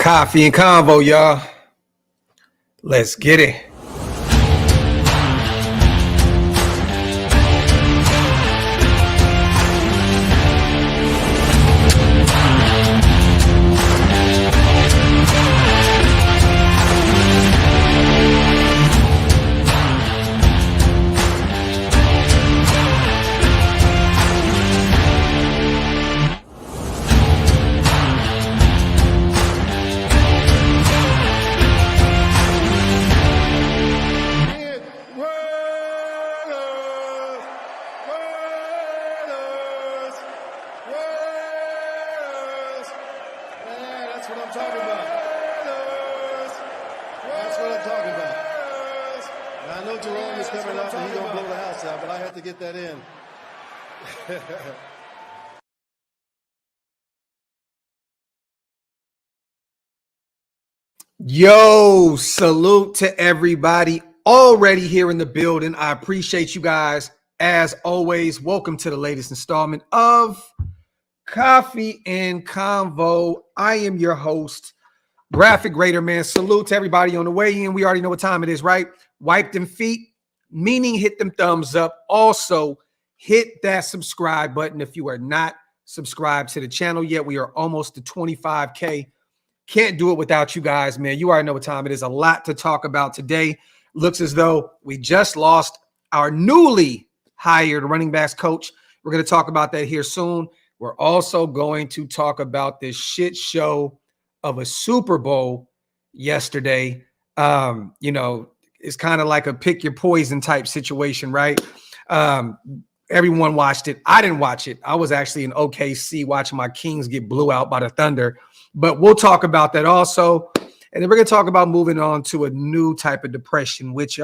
Coffee and convo, y'all. Let's get it. Yo, salute to everybody already here in the building. I appreciate you guys as always. Welcome to the latest installment of Coffee and Convo. I am your host, Graphk Raider Man. Salute to everybody on the way in. We already know what time it is, right? Wipe them feet, meaning hit them thumbs up. Also, hit that subscribe button if you are not subscribed to the channel yet. We are almost to 25K. Can't do it without you guys, man. You already know what time it is. A lot to talk about today. Looks as though we just lost our newly hired running backs coach. We're going to talk about that here soon. We're also going to talk about this shit show of a Super Bowl yesterday. It's kind of like a pick your poison type situation, right? Everyone watched it. I didn't watch it. I was actually in OKC watching my Kings get blew out by the Thunder. But we'll talk about that also. And then we're going to talk about moving on to a new type of depression, which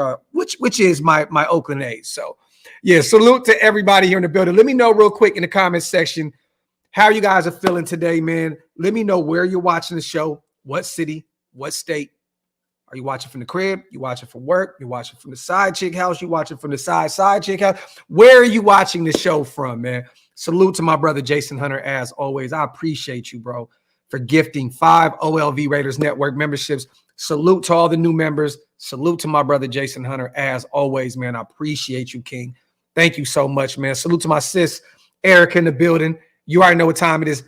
is my Oakland A's. So, yeah, salute to everybody here in the building. Let me know real quick in the comments section how you guys are feeling today, man. Let me know where you're watching the show, what city, what state. Are you watching from the crib? You watching from work? You watching from the side chick house? You watching from the side chick house? Where are you watching the show from, man? Salute to my brother Jason Hunter, as always. I appreciate you, bro, for gifting 5 OLV Raiders Network memberships. Salute to all the new members. Salute to my brother Jason Hunter, as always, man. I appreciate you, King. Thank you so much, man. Salute to my sis, Erica, in the building. You already know what time it is.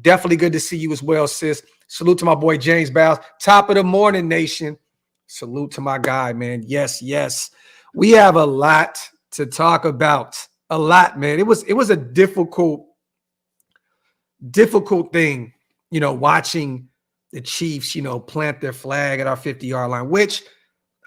Definitely good to see you as well, sis. Salute to my boy James Bowles. Top of the morning, nation. Salute to my guy, man. Yes, yes. We have a lot to talk about. A lot, man. It was a difficult thing, watching the Chiefs, plant their flag at our 50-yard line, which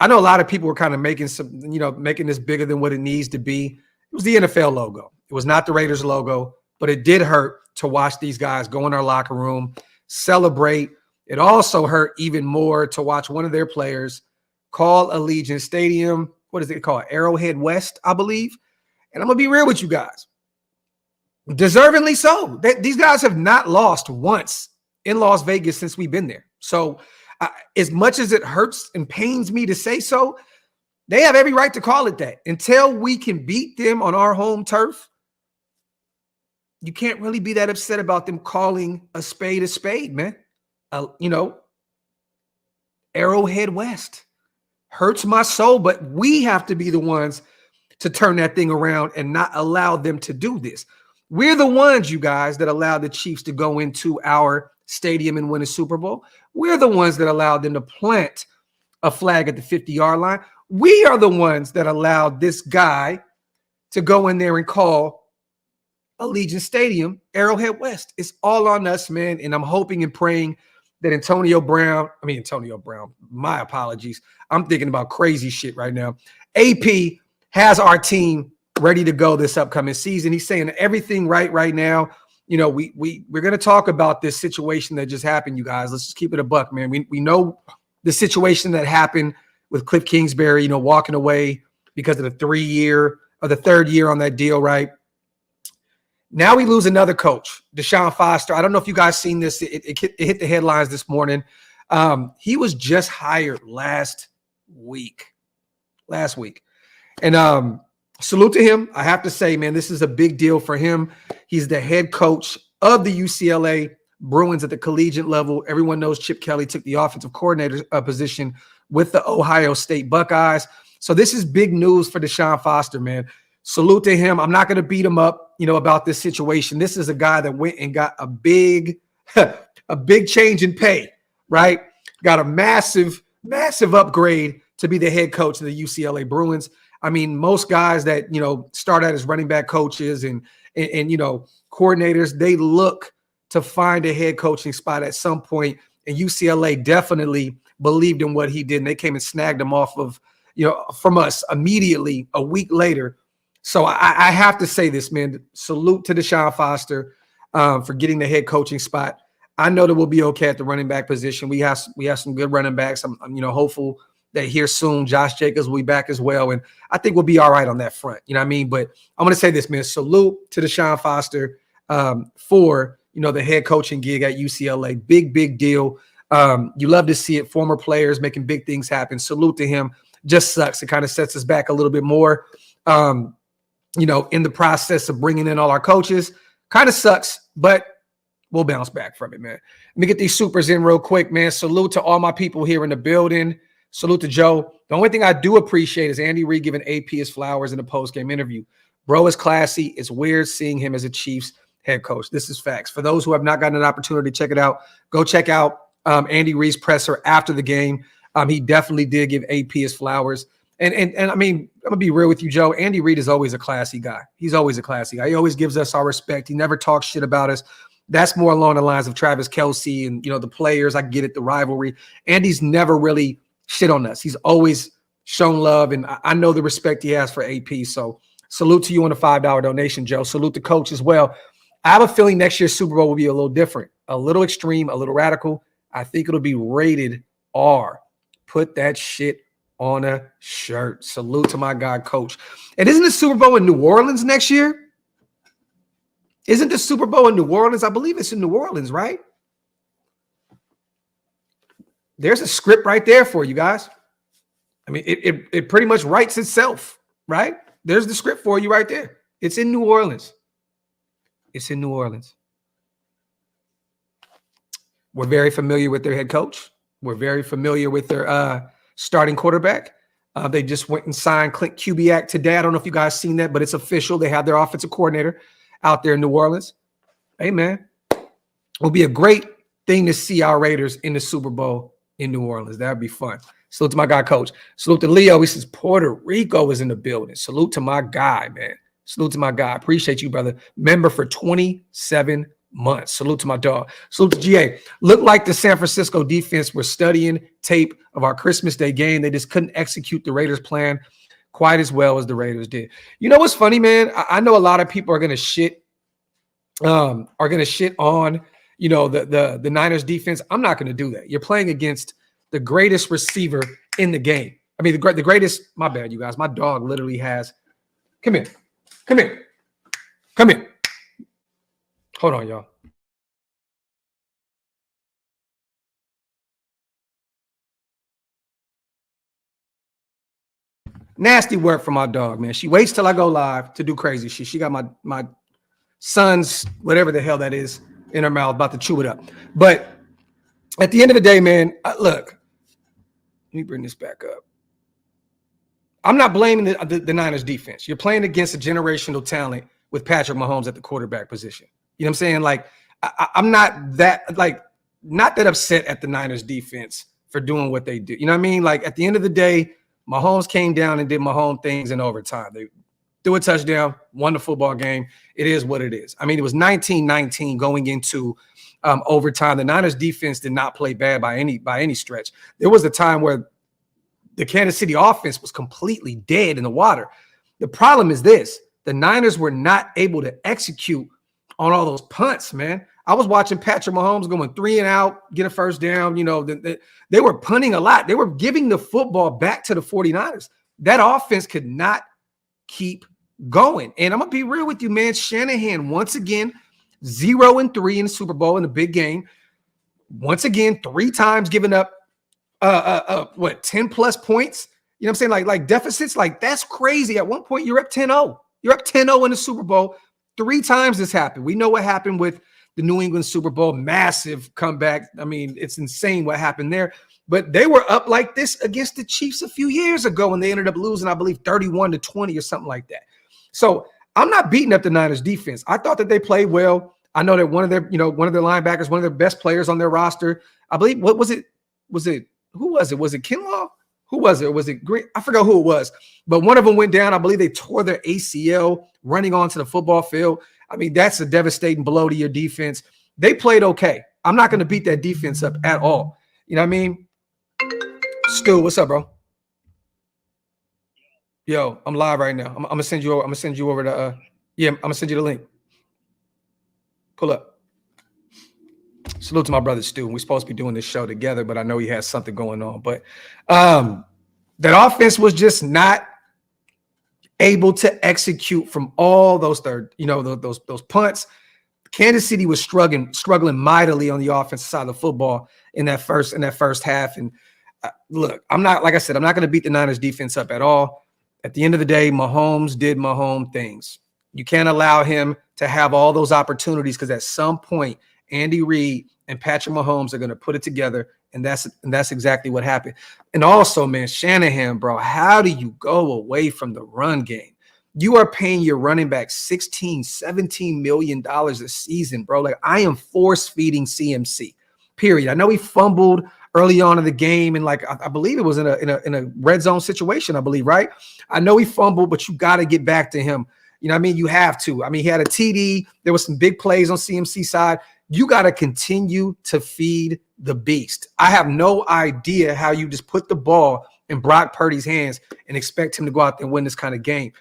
I know a lot of people were kind of making this bigger than what it needs to be. It was the NFL logo. It was not the Raiders logo, but it did hurt to watch these guys go in our locker room, celebrate. It also hurt even more to watch one of their players call Allegiant Stadium, what is it called? Arrowhead West, I believe. And I'm going to be real with you guys. Deservingly so. These guys have not lost once in Las Vegas since we've been there. So as much as it hurts and pains me to say so, they have every right to call it that. Until we can beat them on our home turf, you can't really be that upset about them calling a spade, man. Arrowhead West hurts my soul, but we have to be the ones to turn that thing around and not allow them to do this. We're the ones, you guys, that allowed the Chiefs to go into our stadium and win a Super Bowl. We're the ones that allowed them to plant a flag at the 50-yard line. We are the ones that allowed this guy to go in there and call Allegiant Stadium Arrowhead West. It's all on us, man. And I'm hoping and praying that Antonio Brown, my apologies. I'm thinking about crazy shit right now. AP has our team ready to go this upcoming season. He's saying everything right now. We're going to talk about this situation that just happened, you guys. Let's just keep it a buck, man. We know the situation that happened with Cliff Kingsbury, walking away because of the third year on that deal, right? Now we lose another coach, Deshaun Foster. I don't know if you guys seen this. It hit the headlines this morning. He was just hired last week. And salute to him. I have to say, man, this is a big deal for him. He's the head coach of the UCLA Bruins at the collegiate level. Everyone knows Chip Kelly took the offensive coordinator position with the Ohio State Buckeyes. So this is big news for Deshaun Foster, man. Salute to him. I'm not going to beat him up, about this situation. This is a guy that went and got a big change in pay, right? Got a massive upgrade to be the head coach of the UCLA Bruins. I mean, most guys that, start out as running back coaches and coordinators, they look to find a head coaching spot at some point. And UCLA definitely believed in what he did. And they came and snagged him off of, from us immediately a week later. So I have to say this, man. Salute to Deshaun Foster for getting the head coaching spot. I know that we'll be okay at the running back position. We have some good running backs. I'm hopeful that here soon Josh Jacobs will be back as well, and I think we'll be all right on that front. You know what I mean? But I'm going to say this, man. Salute to Deshaun Foster for the head coaching gig at UCLA. Big deal. You love to see it. Former players making big things happen. Salute to him. Just sucks. It kind of sets us back a little bit more. In the process of bringing in all our coaches, kind of sucks, but we'll bounce back from it, man. Let me get these supers in real quick, man. Salute to all my people here in the building. Salute to Joe. The only thing I do appreciate is Andy Reid giving AP his flowers in a post-game interview. Bro is classy. It's weird seeing him as a Chiefs head coach. This is facts. For those who have not gotten an opportunity to check it out, go check out Andy Reid's presser after the game. He definitely did give AP his flowers. And I mean, I'm going to be real with you, Joe. Andy Reid is always a classy guy. He's always a classy guy. He always gives us our respect. He never talks shit about us. That's more along the lines of Travis Kelce and, the players. I get it, the rivalry. Andy's never really shit on us. He's always shown love, and I know the respect he has for AP. So salute to you on the $5 donation, Joe. Salute to Coach as well. I have a feeling next year's Super Bowl will be a little different, a little extreme, a little radical. I think it'll be rated R. Put that shit on a shirt. Salute to my guy, Coach. And isn't the Super Bowl in New Orleans next year? Isn't the Super Bowl in New Orleans? I believe it's in New Orleans, right? There's a script right there for you guys. I mean, it pretty much writes itself, right? There's the script for you right there. It's in New Orleans. It's in New Orleans. We're very familiar with their head coach. We're very familiar with their starting quarterback. They just went and signed Clint Kubiak today. I don't know if you guys seen that, but it's official. They have their offensive coordinator out there in New Orleans. Hey, man, it'll be a great thing to see our Raiders in the Super Bowl in New Orleans. That would be fun. Salute to my guy, Coach. Salute to Leo. He says Puerto Rico is in the building. Salute to my guy, man. Salute to my guy. Appreciate you, brother. Member for 27 months. Salute to my dog. Salute to GA. Looked like the San Francisco defense were studying tape of our Christmas Day game. They just couldn't execute the Raiders' plan quite as well as the Raiders did. You know what's funny, man? I know a lot of people are gonna shit on the Niners defense. I'm not gonna do that. You're playing against the greatest receiver in the game. I mean, the greatest. My bad, you guys. My dog literally has. Come here. Hold on, y'all. Nasty work for my dog, man. She waits till I go live to do crazy shit. She got my son's whatever the hell that is in her mouth, about to chew it up. But at the end of the day, man, look, let me bring this back up. I'm not blaming the Niners defense. You're playing against a generational talent with Patrick Mahomes at the quarterback position. You know what I'm saying? Like, I'm not that upset at the Niners defense for doing what they do. You know what I mean? Like, at the end of the day, Mahomes came down and did Mahomes things in overtime. They threw a touchdown, won the football game. It is what it is. I mean, it was 19-19 going into overtime. The Niners defense did not play bad by any stretch. There was a time where the Kansas City offense was completely dead in the water. The problem is this: the Niners were not able to execute on all those punts, man. I was watching Patrick Mahomes going 3 and out, get a first down. They were punting a lot. They were giving the football back to the 49ers. That offense could not keep going. And I'm going to be real with you, man. Shanahan, once again, 0-3 in the Super Bowl in the big game. Once again, 3 times giving up 10 plus points. You know what I'm saying? Like deficits, like that's crazy. At one point, you're up 10-0. You're up 10-0 in the Super Bowl. 3 times this happened. We know what happened with the New England Super Bowl, massive comeback. I mean, it's insane what happened there. But they were up like this against the Chiefs a few years ago, and they ended up losing, I believe, 31-20 or something like that. So I'm not beating up the Niners defense. I thought that they played well. I know that one of their linebackers, one of their best players on their roster, I believe, who was it? Was it Kinlaw? Who was it? Was it Green? I forgot who it was. But one of them went down. I believe they tore their ACL running onto the football field. I mean, that's a devastating blow to your defense. They played okay. I'm not going to beat that defense up at all. You know what I mean? Stu, what's up, bro? Yo, I'm live right now. I'm gonna send you over. I'm gonna send you over to I'm gonna send you the link. Pull up. Salute to my brother Stu. We're supposed to be doing this show together, but I know he has something going on. But that offense was just not able to execute from all those those punts. Kansas City was struggling mightily on the offensive side of the football in that first half. And look, I'm not going to beat the Niners defense up at all. At the end of the day, Mahomes did Mahomes things. You can't allow him to have all those opportunities because at some point, Andy Reid and Patrick Mahomes are going to put it together, and that's exactly what happened. And also, man, Shanahan, bro, how do you go away from the run game? You are paying your running back $16-17 million a season, bro. Like, I am force-feeding CMC, period. I know he fumbled early on in the game, and like I believe it was in a red zone situation, I believe, right? I know he fumbled, but you got to get back to him. You know what I mean? You have to. I mean, he had a TD. There was some big plays on CMC side. You got to continue to feed the beast. I have no idea how you just put the ball in Brock Purdy's hands and expect him to go out there and win this kind of game.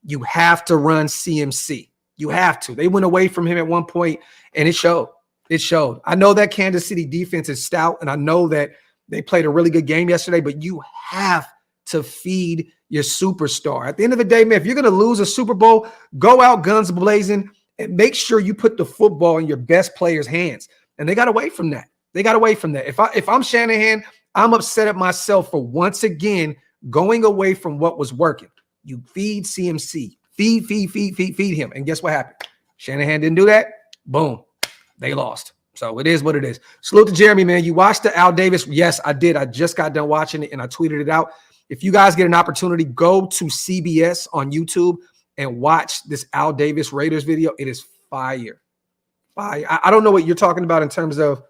You have to run CMC. You have to. They went away from him at one point, and it showed. It showed. I know that Kansas City defense is stout, and I know that they played a really good game yesterday, but you have to feed your superstar. At the end of the day, man, if you're going to lose a Super Bowl, go out guns blazing and make sure you put the football in your best player's hands. And they got away from that. If I'm Shanahan, I'm upset at myself for once again going away from what was working. You feed CMC. Feed him. And guess what happened? Shanahan didn't do that. Boom. They lost. So it is what it is. Salute to Jeremy, man. You watched the Al Davis? Yes, I did. I just got done watching it, and I tweeted it out. If you guys get an opportunity, go to CBS on YouTube and watch this Al Davis Raiders video. It is fire. I don't know what you're talking about in terms of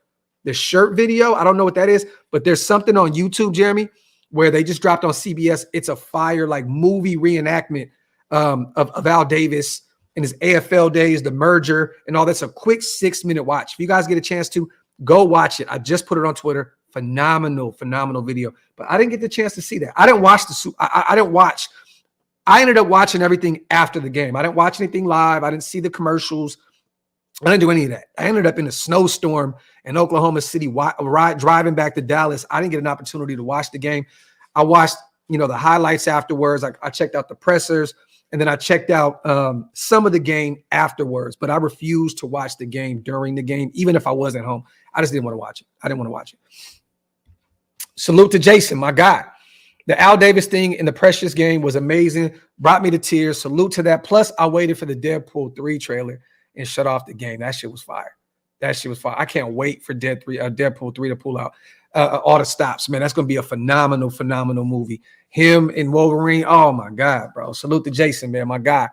the shirt video. I don't know what that is, but there's something on YouTube, Jeremy, where they just dropped on CBS. It's a fire, like, movie reenactment of Al Davis in his AFL days, the merger, and all that's a quick 6-minute watch. If you guys get a chance to, go watch it. I just put it on Twitter. Phenomenal video. But I didn't get the chance to see that. I didn't watch I ended up watching everything after the game. I didn't watch anything live. I didn't see the commercials. I didn't do any of that. I ended up in a snowstorm in Oklahoma City, driving back to Dallas. I didn't get an opportunity to watch the game. I watched, the highlights afterwards. I checked out the pressers, and then I checked out some of the game afterwards. But I refused to watch the game during the game, even if I wasn't home. I just didn't want to watch it. I didn't want to watch it. Salute to Jason, my guy. The Al Davis thing in the Precious game was amazing. Brought me to tears. Salute to that. Plus, I waited for the Deadpool 3 trailer and shut off the game. That shit was fire. I can't wait for Deadpool 3 to pull out all the stops, man. That's going to be a phenomenal movie. Him and Wolverine. Oh, my God, bro. Salute to Jason, man, my guy.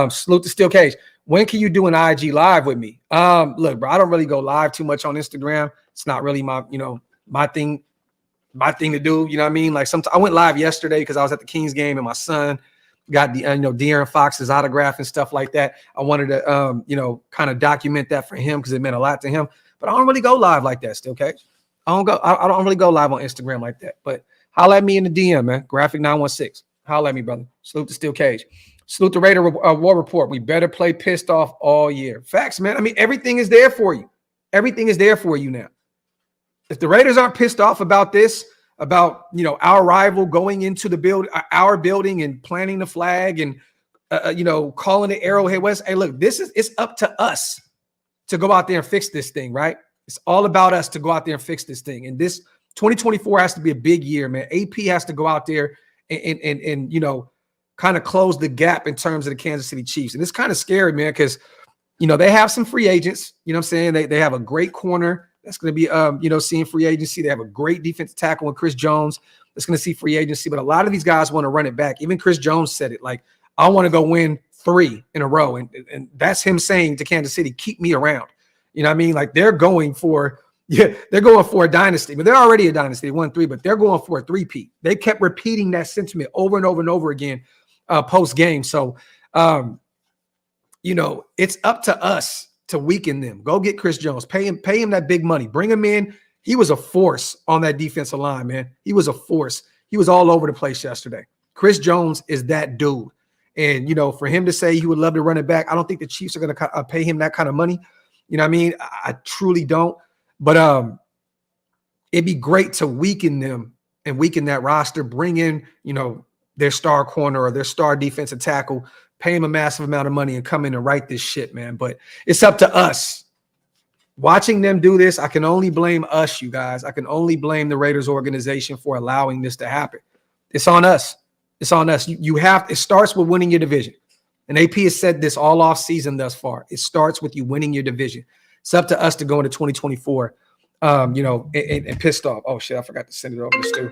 Salute to Steel Cage. When can you do an IG live with me? Look, bro, I don't really go live too much on Instagram. It's not really my thing to do. You know what I mean? Like, sometimes I went live yesterday because I was at the Kings game and my son got the De'Aaron Fox's autograph and stuff like that. I wanted to kind of document that for him because it meant a lot to him. But I don't really go live like that, Steel Cage. I don't really go live on Instagram like that. But holla at me in the DM, man. Graphk 916. Holla at me, brother. Salute to Steel Cage. Salute to Raider War Report. We better play pissed off all year. Facts, man. I mean, everything is there for you. Everything is there for you now. If the Raiders aren't pissed off about this, about our rival going into the our building and planting the flag and calling it Arrowhead West. Hey, look, it's up to us to go out there and fix this thing, right? It's all about us to go out there and fix this thing. And this 2024 has to be a big year, man. AP has to go out there and kind of close the gap in terms of the Kansas City Chiefs. And it's kind of scary, man, because They have some free agents. You know what I'm saying? They have a great corner that's going to be, seeing free agency. They have a great defensive tackle with Chris Jones that's going to see free agency. But a lot of these guys want to run it back. Even Chris Jones said it, like, I want to go win 3 in a row. And that's him saying to Kansas City, keep me around. You know what I mean? Like, they're going for a dynasty. But they're already a dynasty. They won 3, but they're going for a 3-peat. They kept repeating that sentiment over and over and over again post-game. So, it's up to us to weaken them. Go get Chris Jones. Pay him that big money. Bring him in. He was a force on that defensive line, man. He was a force. He was all over the place yesterday. Chris Jones is that dude. And, for him to say he would love to run it back, I don't think the Chiefs are going to pay him that kind of money. You know what I mean? I truly don't. But it'd be great to weaken them and weaken that roster, bring in, their star corner or their star defensive tackle, pay him a massive amount of money and come in and write this shit, man. But it's up to us. Watching them do this, I can only blame us, you guys. I can only blame the Raiders organization for allowing this to happen. It's on us. It's on us. It starts with winning your division. And AP has said this all off season thus far. It starts with you winning your division. It's up to us to go into 2024, and pissed off. Oh, shit, I forgot to send it over to Stu.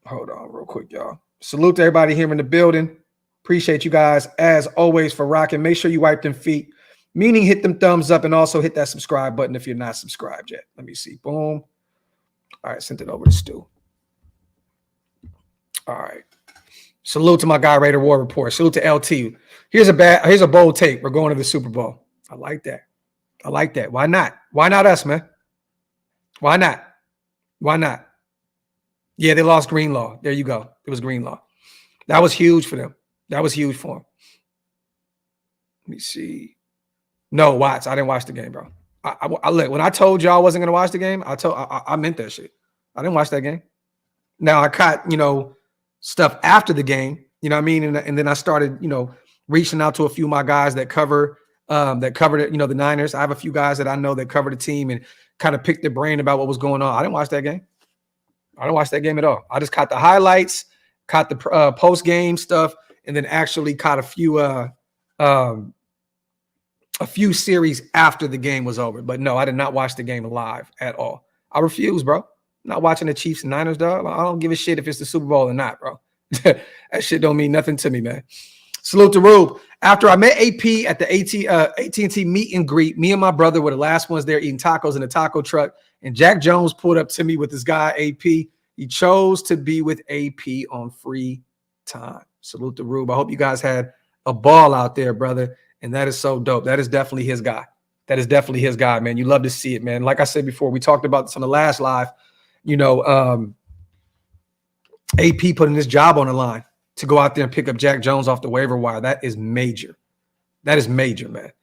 Hold on real quick, y'all. Salute to everybody here in the building. Appreciate you guys, as always, for rocking. Make sure you wipe them feet, meaning hit them thumbs up, and also hit that subscribe button if you're not subscribed yet. Let me see. Boom. All right, sent it over to Stu. All right. Salute to my guy, Raider War Report. Salute to LT. Here's a bold take. We're going to the Super Bowl. I like that. I like that. Why not? Why not us, man? Why not? Why not? Yeah, they lost Greenlaw. There you go. It was Greenlaw. That was huge for them. That was huge for them. Let me see. No, Watts. I didn't watch the game, bro. I look, when I told y'all I wasn't going to watch the game, I meant that shit. I didn't watch that game. Now, I caught, stuff after the game, you know what I mean? And then I started, reaching out to a few of my guys that covered the Niners. I have a few guys that I know that cover the team and kind of picked their brain about what was going on. I didn't watch that game. I didn't watch that game at all. I just caught the highlights, caught the post-game stuff, and then actually caught a few series after the game was over. But no, I did not watch the game live at all. I refuse, bro. I'm not watching the Chiefs and Niners, dog. I don't give a shit if it's the Super Bowl or not, bro. That shit don't mean nothing to me, man. Salute to Rube. After I met AP at the AT&T meet and greet, me and my brother were the last ones there eating tacos in a taco truck, and Jack Jones pulled up to me with this guy, AP. He chose to be with AP on free time. Salute to Rube. I hope you guys had a ball out there, brother, and that is so dope. That is definitely his guy. That is definitely his guy, man. You love to see it, man. Like I said before, we talked about this on the last live. AP putting his job on the line to go out there and pick up Jack Jones off the waiver wire. That is major. That is major, man.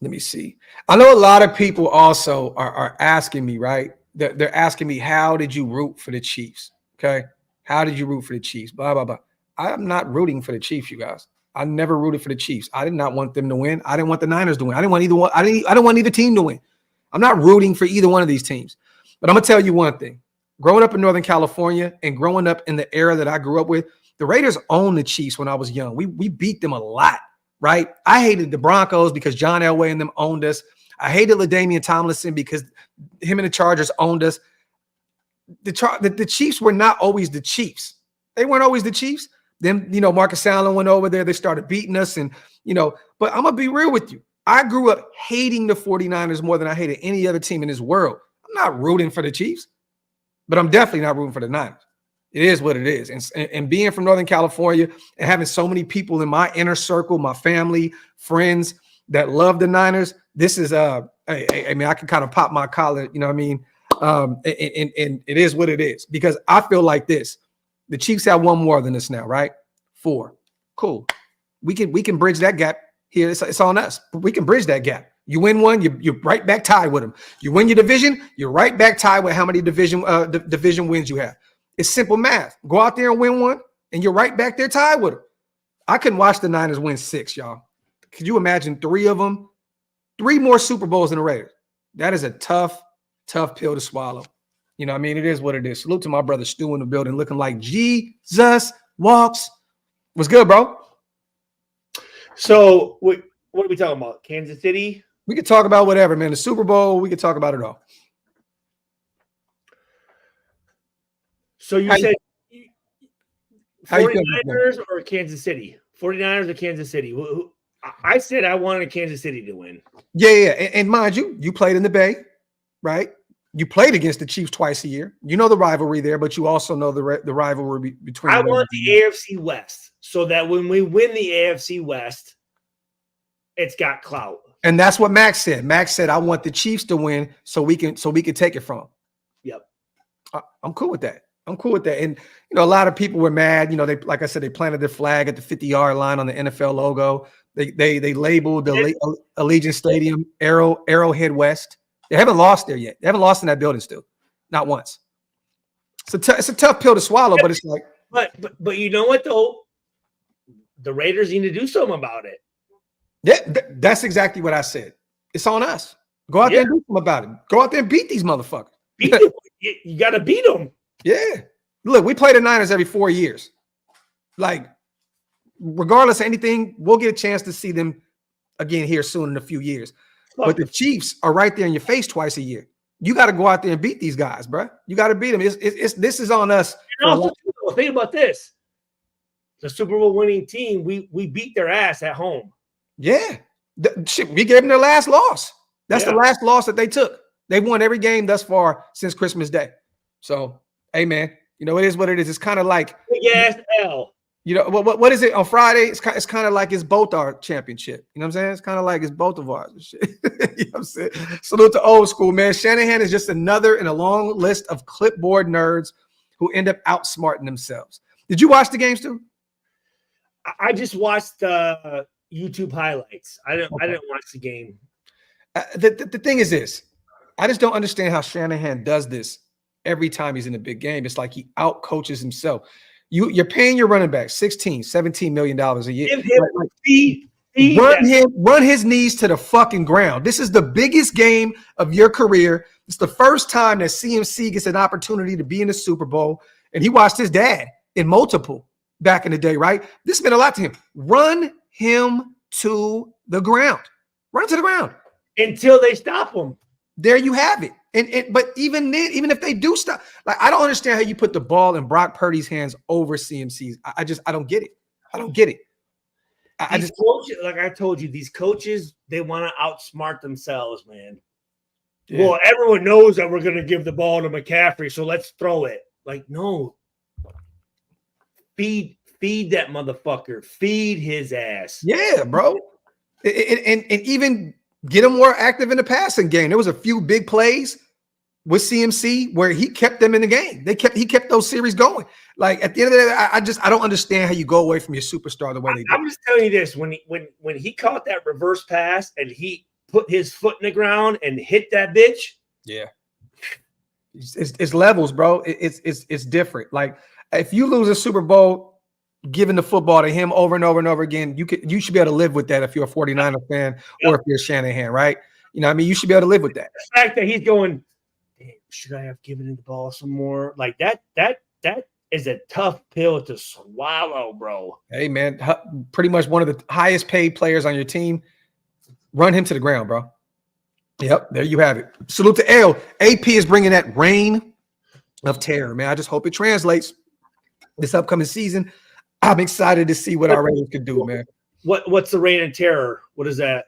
Let me see. I know a lot of people also are asking me, right? They're asking me, how did you root for the Chiefs? Okay. How did you root for the Chiefs? Blah, blah, blah. I'm not rooting for the Chiefs, you guys. I never rooted for the Chiefs. I did not want them to win. I didn't want the Niners to win. I didn't want either one. I don't want either team to win. I'm not rooting for either one of these teams. But I'm going to tell you one thing. Growing up in Northern California and growing up in the era that I grew up with, the Raiders owned the Chiefs when I was young. We beat them a lot, right? I hated the Broncos because John Elway and them owned us. I hated LaDainian Tomlinson because him and the Chargers owned us. The Chiefs were not always the Chiefs. They weren't always the Chiefs. Then, Marcus Allen went over there. They started beating us. And, but I'm going to be real with you. I grew up hating the 49ers more than I hated any other team in this world. I'm not rooting for the Chiefs, but I'm definitely not rooting for the Niners. It is what it is. And being from Northern California and having so many people in my inner circle, my family, friends that love the Niners, this is, I can kind of pop my collar, you know what I mean? And it is what it is, because I feel like this. The Chiefs have one more than us now, right? 4. Cool. We can bridge that gap here. It's on us. We can bridge that gap. You win one, you're right back tied with them. You win your division, you're right back tied with how many division wins you have. It's simple math. Go out there and win one, and you're right back there tied with them. I couldn't watch the Niners win 6, y'all. Could you imagine 3 of them? 3 more Super Bowls than the Raiders. That is a tough pill to swallow. You know what I mean? It is what it is. Salute to my brother Stu in the building, looking like Jesus walks. What's good, bro? So What are we talking about? Kansas City? We could talk about whatever, man. The Super Bowl, we could talk about it all. So you said 49ers you or Kansas City? 49ers or Kansas City? I said I wanted Kansas City to win. Yeah. And mind you, you played in the Bay, right? You played against the Chiefs twice a year. You know the rivalry there, but you also know the rivalry between. I want the AFC West so that when we win the AFC West, it's got clout. And that's what Max said. Max said, "I want the Chiefs to win so we can take it from them." Yep, I'm cool with that. And a lot of people were mad. They, like I said, they planted their flag at the 50-yard line on the NFL logo. They labeled the Allegiant Stadium Arrowhead West. They haven't lost there yet. They haven't lost in that building still, not once. It's a tough pill to swallow, but it's like. But you know what though, the Raiders need to do something about it. Yeah, that's exactly what I said. It's on us. Go out there and do something about it. Go out there and beat these motherfuckers. Beat them. You got to beat them. Yeah. Look, we play the Niners every 4 years. Like, regardless of anything, we'll get a chance to see them again here soon in a few years. But the Chiefs are right there in your face twice a year. You got to go out there and beat these guys, bro. You got to beat them. This is on us. Think about this. The Super Bowl winning team, we beat their ass at home. Yeah. We gave them their last loss. That's the last loss that they took. They won every game thus far since Christmas Day. So, hey, man, it is what it is. It's kind of like big-ass L. What is it on Friday? It's kind of like it's both our championship. You know what I'm saying? It's kind of like it's both of ours. And shit. You know what I'm saying? Salute to old school, man. Shanahan is just another in a long list of clipboard nerds who end up outsmarting themselves. Did you watch the games too? I just watched YouTube highlights. I didn't watch the game. The thing is this. I just don't understand how Shanahan does this every time he's in a big game. It's like he out coaches himself. You're paying your running back $16-17 million a year. Run his knees to the fucking ground. This is the biggest game of your career. It's the first time that CMC gets an opportunity to be in the Super Bowl, and he watched his dad in multiple back in the day, right? This meant a lot to him. Run him to the ground. Run to the ground. Until they stop him. There you have it. But even then, even if they do stop, like, I don't understand how you put the ball in Brock Purdy's hands over CMC's. I don't get it. I don't get it. Coaches, like I told you, these coaches, they want to outsmart themselves, man. Yeah. Well, everyone knows that we're going to give the ball to McCaffrey, so let's throw it. Like, no. Feed that motherfucker. Feed his ass. Yeah, bro. And even get him more active in the passing game. There was a few big plays with CMC where he kept them in the game. He kept those series going. Like, at the end of the day, I don't understand how you go away from your superstar the way they do. I'm just telling you this: when he caught that reverse pass and he put his foot in the ground and hit that bitch. Yeah, it's levels, bro. It's different. Like, if you lose a Super Bowl giving the football to him over and over and over again, you should be able to live with that if you're a 49er fan or if you're Shanahan, right? You know what I mean? You should be able to live with that. The fact that he's going, damn, should I have given him the ball some more? Like, that is a tough pill to swallow, bro. Hey, man, pretty much one of the highest paid players on your team. Run him to the ground, bro. Yep, there you have it. Salute to L. AP is bringing that reign of terror, man. I just hope it translates this upcoming season. I'm excited to see what our Raiders can do, man. What's the reign of terror? What is that?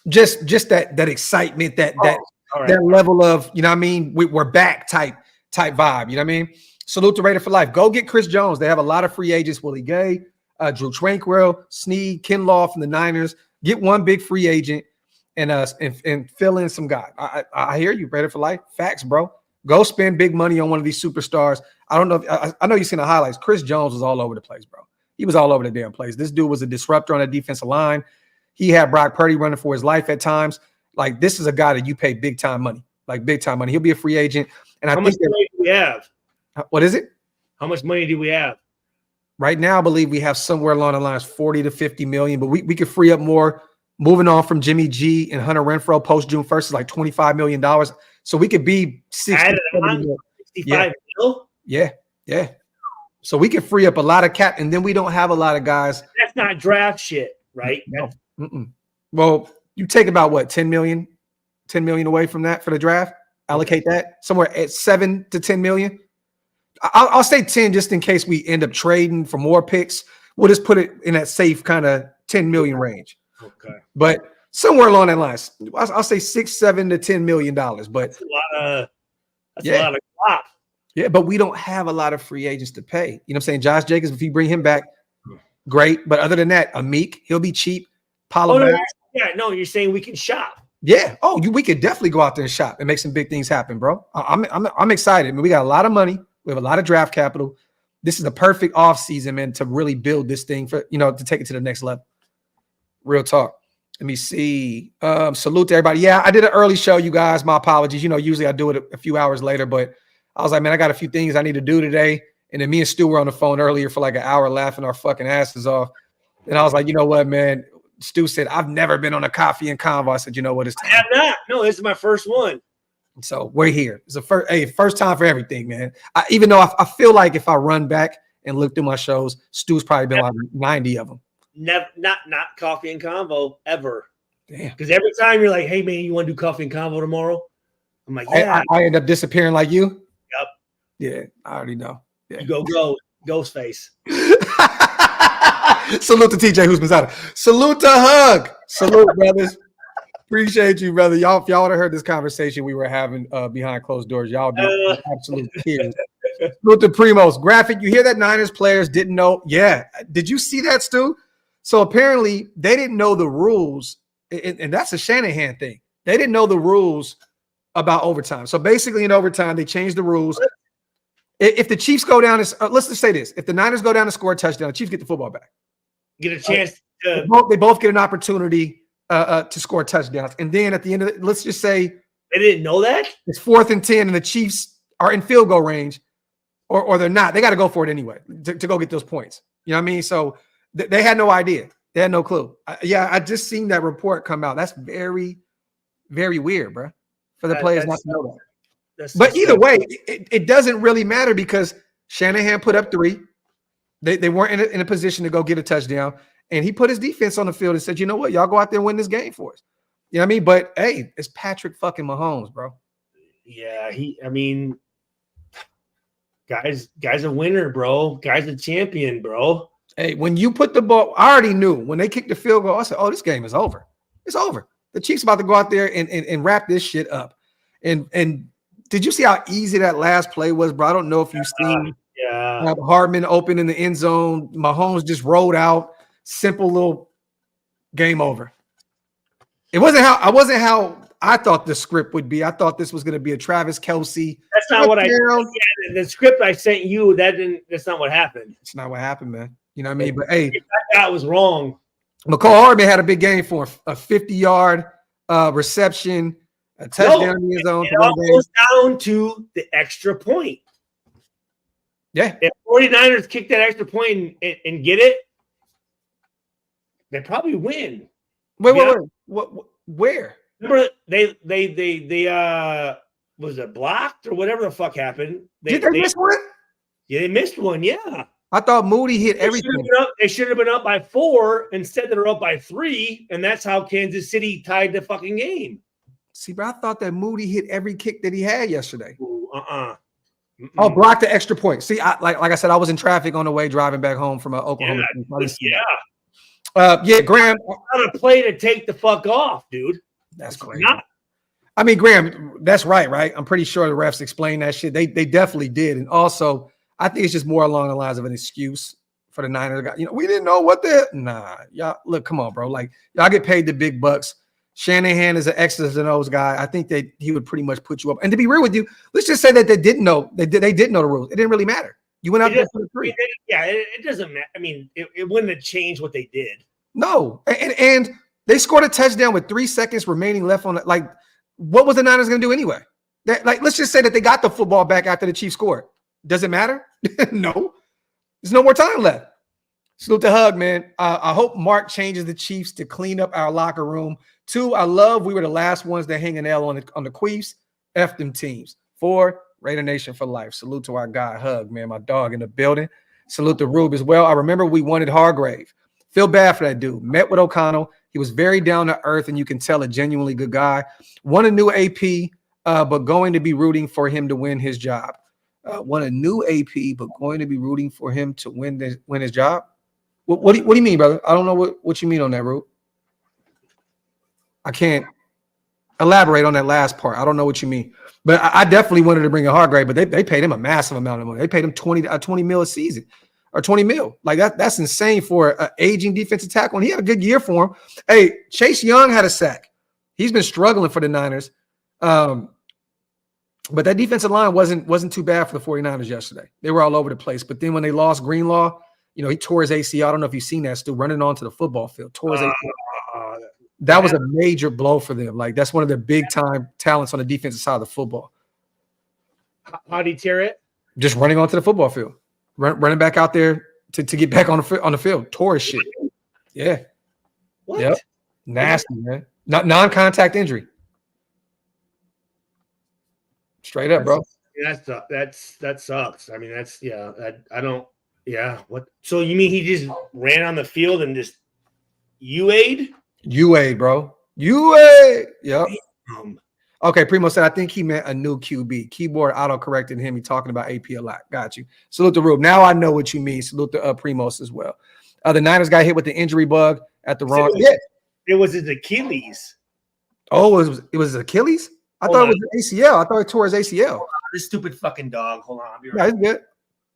Just that excitement, that level of, you know what I mean, we're back type vibe, you know what I mean? Salute to Raider for life. Go get Chris Jones. They have a lot of free agents. Willie Gay, Drew Tranquil, Snead, Kinlaw from the Niners. Get one big free agent and fill in some guy. I hear you, Raider for life. Facts, bro. Go spend big money on one of these superstars. I don't know. I know you've seen the highlights. Chris Jones was all over the place, bro. He was all over the damn place. This dude was a disruptor on the defensive line. He had Brock Purdy running for his life at times. Like, this is a guy that you pay big time money. Like, big time money. He'll be a free agent. And how much money do we have? What is it? How much money do we have? Right now, I believe we have somewhere along the lines 40 to 50 million, but we could free up more. Moving on from Jimmy G and Hunter Renfrow post June 1st is like $25 million. So we could be 65 mil? Yeah. So we can free up a lot of cap, and then we don't have a lot of guys. That's not draft shit, right? No. Well, you take about what, 10 million away from that for the draft. Allocate that somewhere at 7 to 10 million. I'll say 10 just in case we end up trading for more picks. We'll just put it in that safe kind of 10 million range. Okay. But somewhere along that line, I'll say 6, 7 to 10 million dollars. But that's a lot of crop. Yeah, but we don't have a lot of free agents to pay. You know what I'm saying? Josh Jacobs, if you bring him back, great. But other than that, Amik, he'll be cheap. You're saying we can shop. Yeah. Oh, we could definitely go out there and shop and make some big things happen, bro. I'm excited. I mean, we got a lot of money. We have a lot of draft capital. This is the perfect offseason, man, to really build this thing for, to take it to the next level. Real talk. Let me see. Salute to everybody. Yeah, I did an early show, you guys. My apologies. Usually I do it a few hours later, but I was like, man, I got a few things I need to do today. And then me and Stu were on the phone earlier for like an hour laughing our fucking asses off. And I was like, you know what, man? Stu said, I've never been on a coffee and convo. I said, you know what? It's time. I have not. No, this is my first one. So we're here. It's the first time for everything, man. Even though I feel like if I run back and look through my shows, Stu's probably been like 90 of them. Never, not coffee and convo ever. Damn. Because every time you're like, hey, man, you want to do coffee and convo tomorrow? I'm like, yeah. I end up disappearing like you? Yep. Yeah, I already know. Yeah. You go, ghost face. Salute to TJ Husmanzada. Salute to Hug. Salute, brothers. Appreciate you, brother. Y'all, if y'all would have heard this conversation we were having behind closed doors, y'all do absolute tears. Salute to Primos. Graphk, you hear that Niners players didn't know? Yeah. Did you see that, Stu? So apparently they didn't know the rules, and that's a Shanahan thing. They didn't know the rules about overtime. So basically in overtime, they changed the rules. If the Chiefs go down, let's just say this. If the Niners go down and score a touchdown, the Chiefs get the football back. Get a chance. They both get an opportunity to score touchdowns. And then at the end of it, let's just say they didn't know that it's 4th and 10 and the Chiefs are in field goal range or they're not. They got to go for it anyway to go get those points. You know what I mean? So they had no idea. They had no clue. I just seen that report come out. That's very, very weird, bro, for the players not to know that. But either way, it doesn't really matter because Shanahan put up 3. They weren't in a position to go get a touchdown. And he put his defense on the field and said, you know what? Y'all go out there and win this game for us. You know what I mean? But, hey, it's Patrick fucking Mahomes, bro. Yeah, guy's a winner, bro. Guy's a champion, bro. Hey, when you put the ball, I already knew. When they kicked the field goal, I said, oh, this game is over. It's over. The Chiefs about to go out there and wrap this shit up. And did you see how easy that last play was, bro? I don't know if you've seen Hardman open in the end zone. Mahomes just rolled out. Simple little game over. It wasn't how I thought the script would be. I thought this was going to be a Travis Kelce. That's not what the script I sent you. That's not what happened. It's not what happened, man. You know what I mean? But hey, that was wrong. McCall Hardman had a big game for a 50-yard reception, a touchdown in the end zone. It all goes down to the extra point. Yeah. If 49ers kick that extra point and get it, they probably win. Wait. What? Where? Remember they was it blocked or whatever the fuck happened? Did they miss one? Yeah, they missed one. Yeah. I thought Moody hit everything. They should have been up by 4. Instead, they're up by 3, and that's how Kansas City tied the fucking game. See, but I thought that Moody hit every kick that he had yesterday. Ooh, Oh, blocked the extra point. See, like I said, I was in traffic on the way driving back home from Oklahoma. Graham. Not a play to take the fuck off, dude. That's crazy. I mean, Graham, that's right? I'm pretty sure the refs explained that shit. They definitely did. And also, I think it's just more along the lines of an excuse for the Niners. We didn't know what the – nah. Y'all, look, come on, bro. Like, y'all get paid the big bucks. Shanahan is an X's and O's guy. I think that he would pretty much put you up. And to be real with you, let's just say that they didn't know. They didn't know the rules. It didn't really matter. You went out there for the 3. It doesn't matter. I mean, it wouldn't have changed what they did. No. And they scored a touchdown with 3 seconds remaining left on it. Like, what was the Niners going to do anyway? Let's just say that they got the football back after the Chiefs scored. Does it matter? No. There's no more time left. Salute to Hug, man. I hope Mark changes the Chiefs to clean up our locker room. 2, I love we were the last ones that hang an L on the Queefs. F them teams. 4, Raider Nation for life. Salute to our guy, Hug, man, my dog in the building. Salute to Rube as well. I remember we wanted Hargrave. Feel bad for that dude. Met with O'Connell. He was very down to earth, and you can tell a genuinely good guy. Won a new AP, but going to be rooting for him to win his job. Won a new AP, but going to be rooting for him to win his job. What do you mean, brother? I don't know what you mean on that, Root. I can't elaborate on that last part. I don't know what you mean. But I definitely wanted to bring a Hargrave, but they paid him a massive amount of money. They paid him 20 mil a season or 20 mil. Like that's insane for an aging defensive tackle. And he had a good year for him. Hey, Chase Young had a sack. He's been struggling for the Niners. But that defensive line wasn't too bad for the 49ers yesterday. They were all over the place. But then when they lost Greenlaw, he tore his ACL. I don't know if you've seen that, still running onto the football field. Tore his ACL. That was a major blow for them. Like, that's one of the big-time talents on the defensive side of the football. How did he tear it? Just running onto the football field. Running back out there to get back on the field. Tore his shit. Yeah. What? Yep. Nasty, man. Not non-contact injury. Straight up, bro. That sucks. I mean, what? So you mean he just ran on the field and just UA'd? UA, bro. UA. Yep. Okay, Primo said, I think he meant a new QB. Keyboard auto-corrected him. He's talking about AP a lot. Got you. Salute the Rube. Now I know what you mean. Salute the Primos as well. The Niners got hit with the injury bug at the wrong. It was his Achilles. Oh, it was Achilles? I thought it was an ACL. I thought he tore his ACL. This stupid fucking dog. Hold on. Yeah, it's good.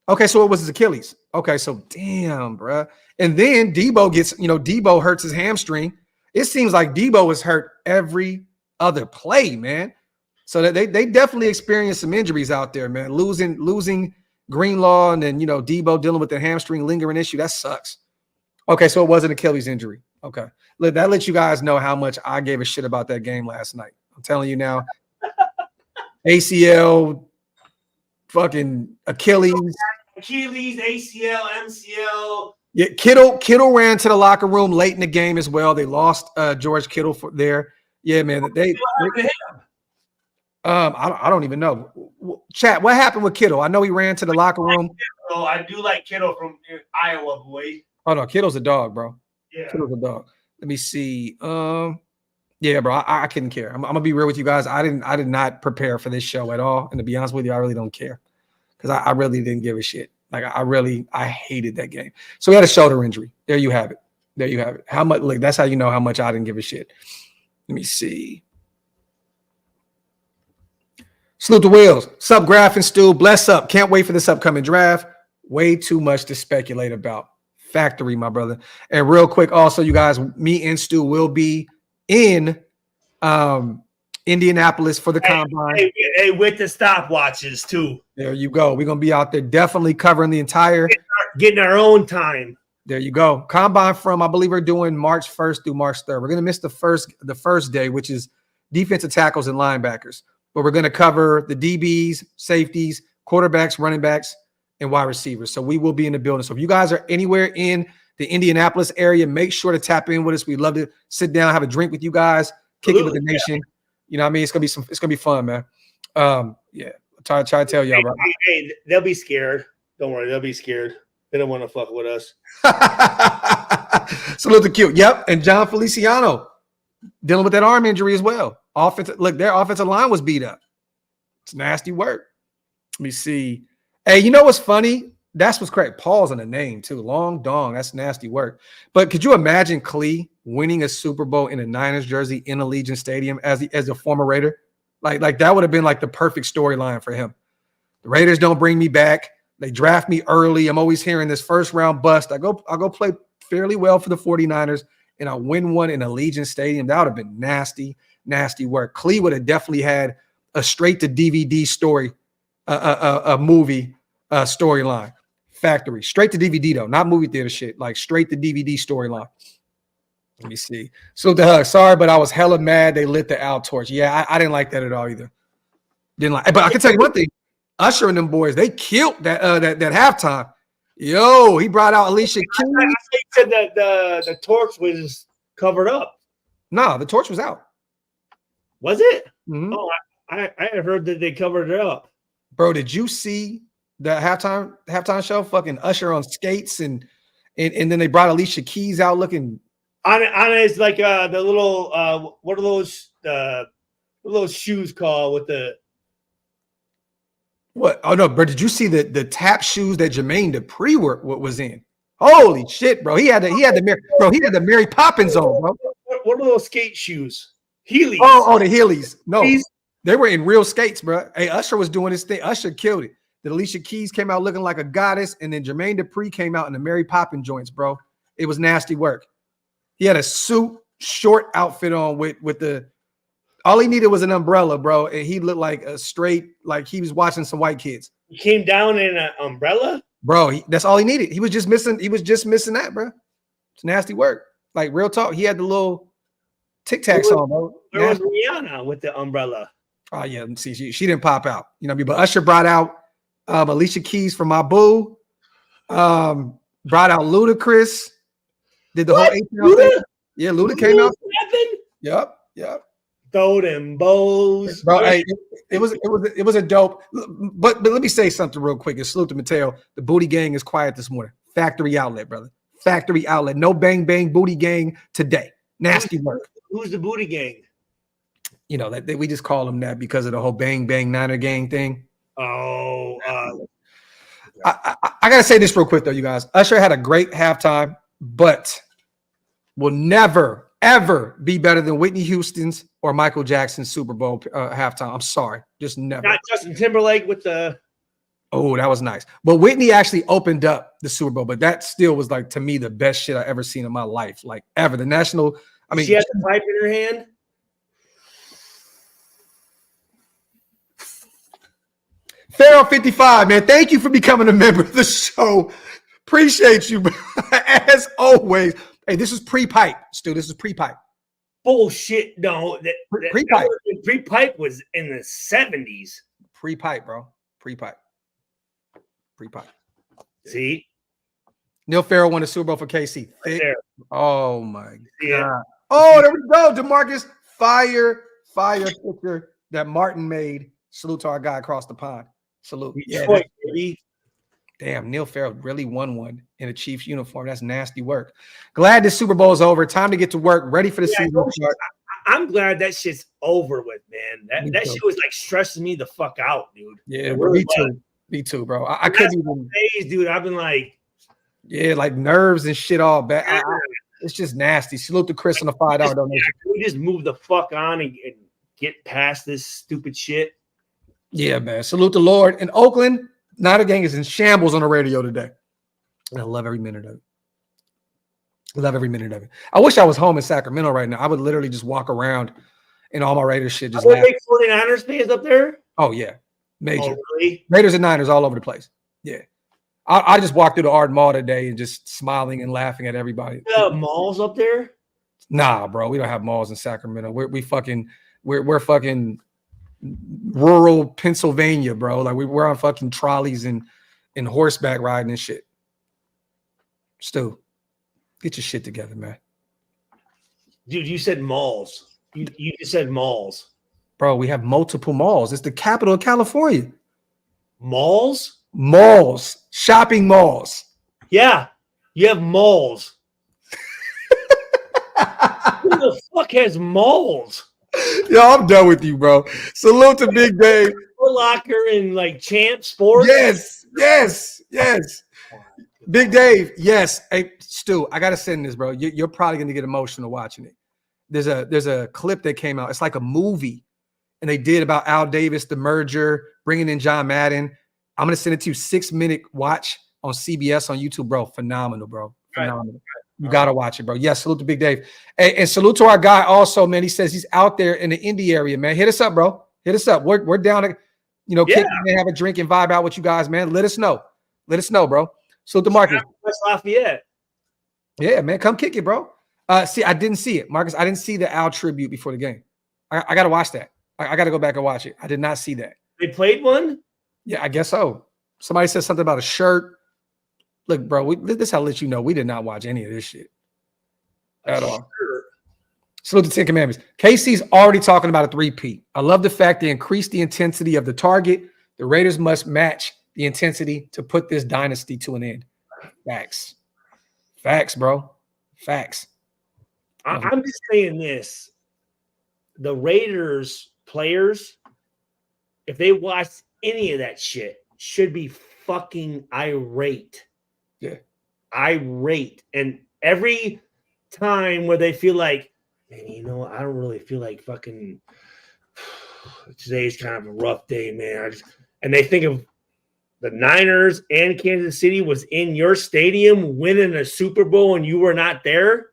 Okay, so it was his Achilles. Okay, so damn, bro. And then Debo Debo hurts his hamstring. It seems like Debo was hurt every other play, man. So that they definitely experienced some injuries out there, man. Losing Greenlaw and then Debo dealing with the hamstring lingering issue. That sucks. Okay, so it was an Achilles injury. Okay. That lets you guys know how much I gave a shit about that game last night. I'm telling you now. ACL, fucking Achilles, ACL, MCL. Yeah, Kittle ran to the locker room late in the game as well. They lost George Kittle there. Yeah, man. I don't even know. Chat, what happened with Kittle? I know he ran to the locker room. Oh, I do like Kittle from Iowa, boy. Oh no, Kittle's a dog, bro. Yeah, Kittle's a dog. Let me see. Yeah, bro. I couldn't care. I'm gonna be real with you guys. I did not prepare for this show at all. And to be honest with you, I really don't care because I really didn't give a shit. Like I hated that game. So he had a shoulder injury. There you have it. How much? Like that's how you know how much I didn't give a shit. Let me see. Salute the wheels. Sup, Graphk and Stu. Bless up. Can't wait for this upcoming draft. Way too much to speculate about. Factory, my brother. And real quick, also, you guys, me and Stu will be in Indianapolis for the combine. Hey, with the stopwatches too. There you go. We're gonna be out there definitely covering the entire getting our own time. There you go. Combine from, I believe we're doing March 1st through March 3rd. We're gonna miss the first day, which is defensive tackles and linebackers. But we're gonna cover the DBs, safeties, quarterbacks, running backs, and wide receivers. So we will be in the building. So if you guys are anywhere in the Indianapolis area, make sure to tap in with us. We'd love to sit down, have a drink with you guys, kick it with the nation. Yeah. You know what I mean? It's gonna be fun, man. Yeah. Try to tell y'all, bro. Hey, they'll be scared. Don't worry, they'll be scared. They don't want to fuck with us. Salute the cute. Yep. And John Feliciano dealing with that arm injury as well. Their offensive line was beat up. It's nasty work. Let me see. Hey, you know what's funny? That's what's correct. Paul's on the name too. Long Dong. That's nasty work. But could you imagine Klee winning a Super Bowl in a Niners jersey in Allegiant Stadium as a former Raider? Like that would have been like the perfect storyline for him. The Raiders don't bring me back. They draft me early. I'm always hearing this first round bust. I go play fairly well for the 49ers and I win one in Allegiant Stadium. That would have been nasty, nasty work. Klee would have definitely had a straight to DVD story, a movie storyline. Factory. Straight to DVD though, not movie theater shit. Like straight to DVD storyline. Let me see. So the hug. Sorry, but I was hella mad they lit the Al torch. Yeah, I didn't like that at all either. Didn't like. But I can tell you one thing. Usher and them boys, they killed that halftime. Yo, he brought out Alicia Keys. I said that the torch was covered up. No, the torch was out. Was it? Mm-hmm. Oh, I heard that they covered it up. Bro, did you see the halftime show? Fucking Usher on skates and then they brought Alicia Keys out looking On is like the little what are those shoes called with the What? Oh no, bro! Did you see the tap shoes that Jermaine Dupri was in? Holy shit, bro! He had the Mary Poppins on, bro. What are those skate shoes? Heelys. Oh, the Heelys. No, they were in real skates, bro. Hey, Usher was doing his thing. Usher killed it. The Alicia Keys came out looking like a goddess, and then Jermaine Dupri came out in the Mary Poppins joints, bro. It was nasty work. He had a suit, short outfit on with the. All he needed was an umbrella, bro, and he looked like a straight, like he was watching some white kids. He came down in an umbrella, bro. That's all he needed. He was just missing that, bro. It's nasty work. Like real talk. He had the little Tic Tacs on, bro. Where was Rihanna with the umbrella? Oh yeah, see, she didn't pop out. You know what I mean? But Usher brought out Alicia Keys from my boo. Brought out Ludacris. Did the whole Luda thing. Yeah, Luda came out. Yep. Throw them bows, bro. Hey, it was a dope. But let me say something real quick. And salute to Mateo. The Booty Gang is quiet this morning. Factory outlet, brother. Factory outlet. No bang bang Booty Gang today. Nasty work. Who's the Booty Gang? You know that we just call them that because of the whole bang bang Niner gang thing. Oh, I gotta say this real quick though, you guys. Usher had a great halftime, but will never ever be better than Whitney Houston's or Michael Jackson's Super Bowl halftime. I'm sorry, just never. Not Justin Timberlake with the. Oh, that was nice. But Whitney actually opened up the Super Bowl, but that still was like to me the best shit I ever seen in my life, like ever. The national. I mean, she had the pipe in her hand. Pharaoh 55, man. Thank you for becoming a member of the show. Appreciate you, as always. Hey, this is pre-pipe, Stu. This is pre-pipe. Bullshit. No, pre-pipe. Pre-pipe was in the 70s. Pre-pipe, bro. Pre-pipe. See? Neil Farrell won the Super Bowl for KC. Right. Oh, my God. Oh, there we go. DeMarcus, fire picture that Martin made. Salute to our guy across the pond. Salute. Detroit, baby. Damn, Neil Farrell really won one in a Chiefs uniform. That's nasty work. Glad this Super Bowl is over. Time to get to work. Ready for the season. I'm glad that shit's over with, man. That shit was like stressing me the fuck out, dude. Yeah, me too. Me too, bro. I couldn't even. Days, dude, I've been like, yeah, like nerves and shit all bad. It's just nasty. Salute to Chris on the $5 donation. Can we just move the fuck on and get past this stupid shit? Yeah, man. Salute the Lord. In Oakland, Niner Gang is in shambles on the radio today. And I love every minute of it. I wish I was home in Sacramento right now. I would literally just walk around and all my Raiders shit just big 49ers fans up there? Oh, yeah. Major. Oh, really? Raiders and Niners all over the place. Yeah. I just walked through the Art Mall today and just smiling and laughing at everybody. Malls up there? Nah, bro. We don't have malls in Sacramento. We're fucking rural Pennsylvania, bro. Like we're on fucking trolleys and horseback riding and shit. Stu, get your shit together, man. Dude, you said malls. You just said malls. Bro, we have multiple malls. It's the capital of California. Malls? Malls. Shopping malls. Yeah, you have malls. Who the fuck has malls? Yo, I'm done with you, bro. Salute to Big Dave. Foot Locker and like Champ Sports. Yes. Big Dave, yes. Hey, Stu, I gotta send this, bro. You're probably gonna get emotional watching it. There's a clip that came out. It's like a movie, and they did about Al Davis, the merger, bringing in John Madden. I'm gonna send it to you. 6-minute watch on CBS on YouTube, bro. Phenomenal, bro. Phenomenal. Right. You gotta watch it, bro. Yes, salute to Big Dave. And salute to our guy also, man. He says he's out there in the Indy area, man. Hit us up, bro. Hit us up. We're down to, kick and have a drink and vibe out with you guys, man. Let us know. Bro. Salute to Marcus. West Lafayette. Yeah, man. Come kick it, bro. See, I didn't see it, Marcus. I didn't see the Al tribute before the game. I gotta watch that. I gotta go back and watch it. I did not see that. They played one? Yeah, I guess so. Somebody said something about a shirt. Look, bro, this how I let you know we did not watch any of this shit at all. Salute to 10 Commandments. KC's already talking about a 3-peat. I love the fact they increased the intensity of the target. The Raiders must match the intensity to put this dynasty to an end. Facts, bro. Facts. I'm just saying this. The Raiders players, if they watch any of that shit, should be fucking irate. Yeah. Irate. And every time where they feel like, man, you know, I don't really feel like fucking today's kind of a rough day, man. And they think of the Niners and Kansas City was in your stadium winning a Super Bowl and you were not there.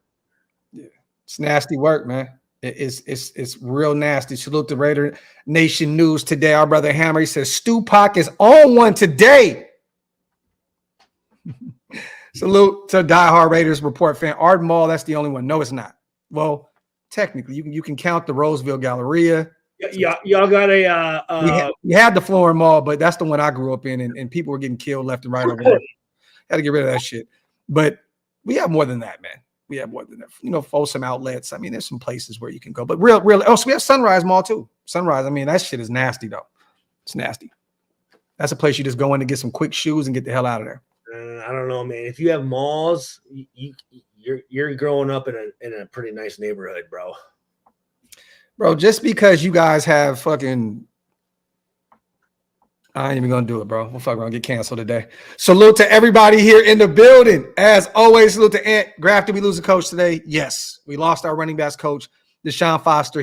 Yeah. It's nasty work, man. It's real nasty. Salute to Raider Nation News today. Our brother Hammer, he says, Stu Pac is on one today. Salute to diehard Raiders report fan. Art Mall, that's the only one. No, it's not. Well, technically, you can count the Roseville Galleria. Y'all got a we had the Florida Mall, but that's the one I grew up in, and people were getting killed left and right over there. Had to get rid of that shit. But we have more than that, man. We have more than that. You know, Folsom outlets. I mean, there's some places where you can go. But real. Oh, so we have Sunrise Mall too. Sunrise. I mean, that shit is nasty though. It's nasty. That's a place you just go in to get some quick shoes and get the hell out of there. I don't know, man. If you have malls, you're growing up in a pretty nice neighborhood, bro. Bro, just because you guys have fucking, I ain't even gonna do it, bro. We're fucking gonna get canceled today. Salute to everybody here in the building. As always, salute to Ant. Graphk, did we lose a coach today? Yes, we lost our running backs coach, Deshaun Foster.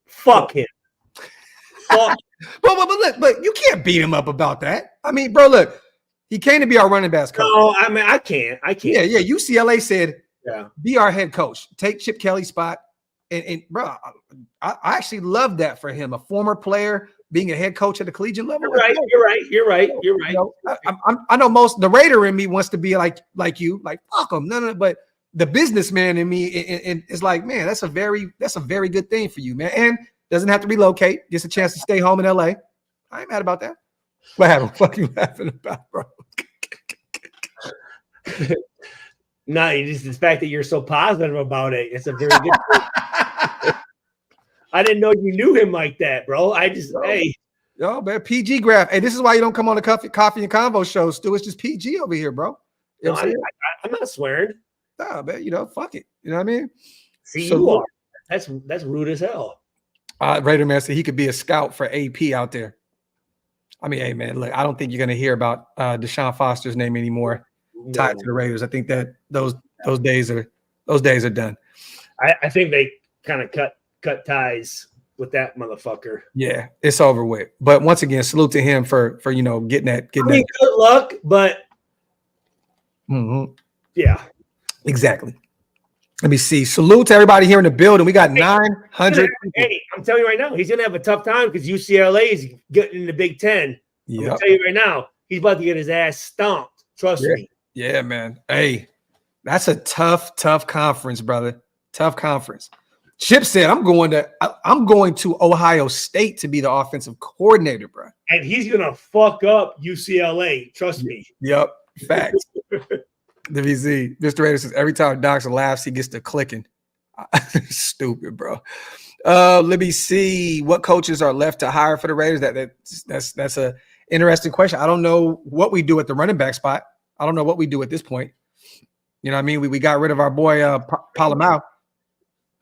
Fuck him. Fuck. But you can't beat him up about that. I mean, bro, look, he came to be our running backs coach. No, I mean, I can't. Yeah. UCLA said, yeah, be our head coach. Take Chip Kelly's spot. And bro, I actually love that for him. A former player being a head coach at the collegiate level. You're right. You know, I know most the Raider in me wants to be like you, like fuck them. No. But the businessman in me is like, man, that's a very good thing for you, man. And doesn't have to relocate. Gets a chance to stay home in LA. I ain't mad about that. What happened? What you laughing about, bro? No, just the fact that you're so positive about it. It's a very good thing. I didn't know you knew him like that, bro. Hey. Yo, man, PG Graphk. Hey, this is why you don't come on the coffee and convo shows, Stu. It's just PG over here, bro. You know I'm not swearing. Nah, man, you know, fuck it. You know what I mean? See, so, you are. That's rude as hell. Raider man said he could be a scout for AP out there. I mean, hey, man, look, I don't think you're going to hear about Deshaun Foster's name anymore tied to the Raiders. I think that those days are done. I think they kind of cut ties with that motherfucker. Yeah, it's over with. But once again, salute to him for you know getting that. Good luck, but yeah, exactly. Let me see. Salute to everybody here in the building. We got 900. Hey, I'm telling you right now, he's gonna have a tough time because UCLA is getting in the Big Ten. Yep. I'm gonna tell you right now, he's about to get his ass stomped. Trust me. Yeah, man. Hey, that's a tough conference, brother. Tough conference. Chip said, I'm going to Ohio State to be the offensive coordinator, bro. And he's gonna fuck up UCLA. Trust me. Yep. Facts. The VZ, Mr. Raider says every time Doctor laughs, he gets to clicking. Stupid, bro. Let me see what coaches are left to hire for the Raiders. That's a interesting question. I don't know what we do at the running back spot. I don't know what we do at this point. You know what I mean? We got rid of our boy Palamau.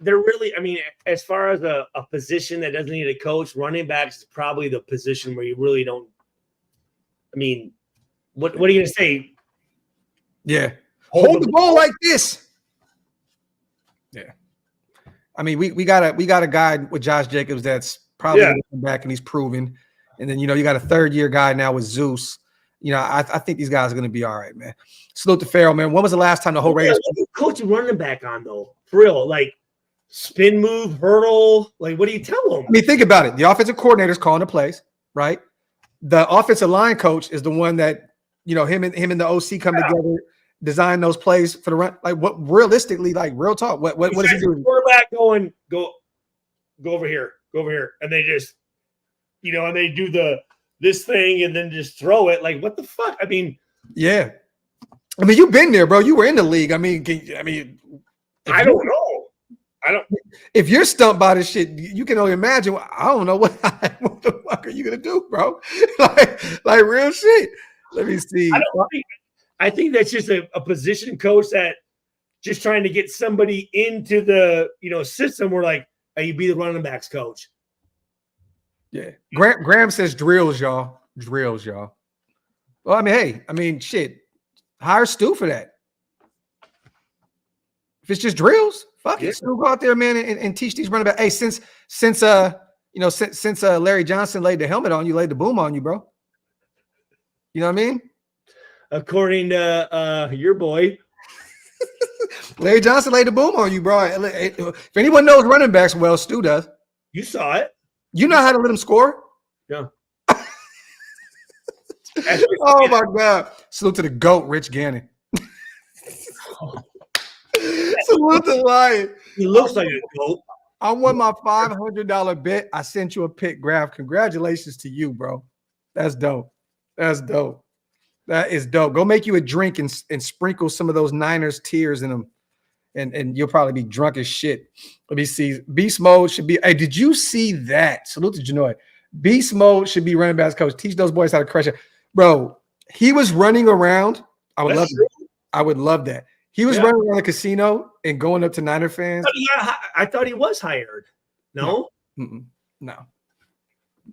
They're really, I mean, as far as a position that doesn't need a coach, running backs is probably the position where you really don't. I mean, what are you gonna say? Yeah, hold the ball like this. Yeah, I mean, we got a guy with Josh Jacobs that's probably going to come back and he's proven, and then you got a third-year guy now with Zeus. I think these guys are going to be all right, man. Salute to Farrell, man. When was the last time the whole Raiders coach running back on though? For real, like spin move, hurdle, like what do you tell them? I mean, think about it. The offensive coordinator's calling the plays, right? The offensive line coach is the one that him and the OC come together, design those plays for the run. Like what realistically, like real talk, what is he doing? Quarterback go over here, and they just and they do this thing and then just throw it. Like what the fuck? I mean, yeah. I mean, you've been there, bro. You were in the league. I mean, I don't know. If you're stumped by this shit, you can only imagine. I don't know what the fuck are you gonna do, bro? like real shit. Let me see. I think that's just a position coach that just trying to get somebody into the system. We're like, hey, you be the running backs coach. Yeah. Graham says drills, y'all. Drills, y'all. Well, I mean, shit. Hire Stu for that. If it's just drills, fuck it. Stu, go out there, man, and teach these running backs. Hey, since Larry Johnson laid the helmet on you, laid the boom on you, bro. You know what I mean? According to your boy. Larry Johnson laid the boom on you, bro. If anyone knows running backs well, Stu does. You saw it. You know how to let him score? Yeah. Oh, my God. Salute to the GOAT, Rich Gannon. Salute to the Lion. He looks like a GOAT. I won my $500 bet. I sent you a pick, Graphk. Congratulations to you, bro. That's dope. That's dope. That is dope. Go make you a drink and sprinkle some of those Niners tears in them. And you'll probably be drunk as shit. Let me see. Beast Mode should be. Hey, did you see that? Salute to Janoy. Beast Mode should be running backs coach. Teach those boys how to crush it. Bro, he was running around. I would love that. I would love that. He was running around the casino and going up to Niner fans. I thought he was hired. No? No.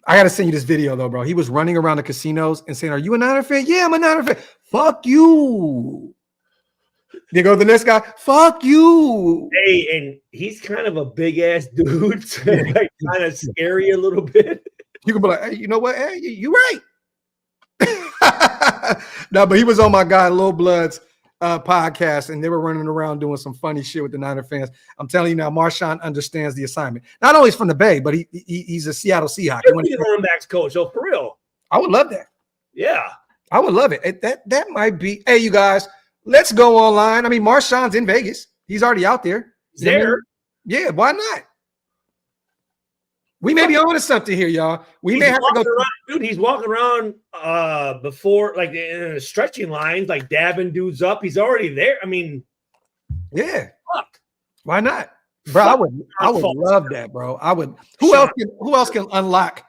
I got to send you this video, though, bro. He was running around the casinos and saying, are you a Niner fan? Yeah, I'm a Niner fan. Fuck you. You go to the next guy. Fuck you. Hey, and he's kind of a big-ass dude. So like, kind of scary a little bit. You can be like, hey, you know what? Hey, you're right. No, but he was on my guy Lil Blood's podcast, and they were running around doing some funny shit with the Niner fans. I'm telling you now, Marshawn understands the assignment. Not only is from the Bay, but he's a Seattle Seahawks. He's a running backs coach, so for real. I would love that. Yeah. I would love it. That might be. Hey, you guys, let's go online. I mean, Marshawn's in Vegas. He's already out there. There. Yeah, why not? We may be on to something here, y'all. We may have to go. Dude, he's walking around before, like in the stretching lines, like dabbing dudes up. He's already there. I mean, yeah. Fuck. Why not, bro? I would love that, bro. I would. Who else can unlock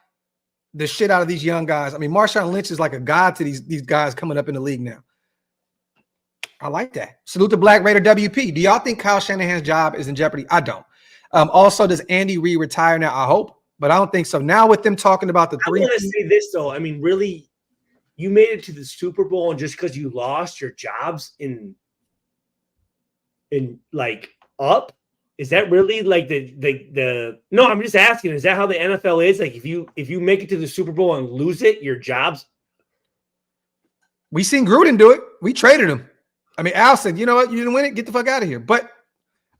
the shit out of these young guys? I mean, Marshawn Lynch is like a god to these guys coming up in the league now. I like that. Salute to Black Raider WP. Do y'all think Kyle Shanahan's job is in jeopardy? I don't. Also, does Andy Reid retire now? I hope. But I don't think so. Now with them talking about the three. I want to say this, though. I mean, really, you made it to the Super Bowl, and just because you lost your jobs in like up, is that really like the no, I'm just asking, is that how the NFL is? Like if you make it to the Super Bowl and lose it, your jobs? We seen Gruden do it. We traded him. I mean, Al said, you know what, you didn't win it, get the fuck out of here. But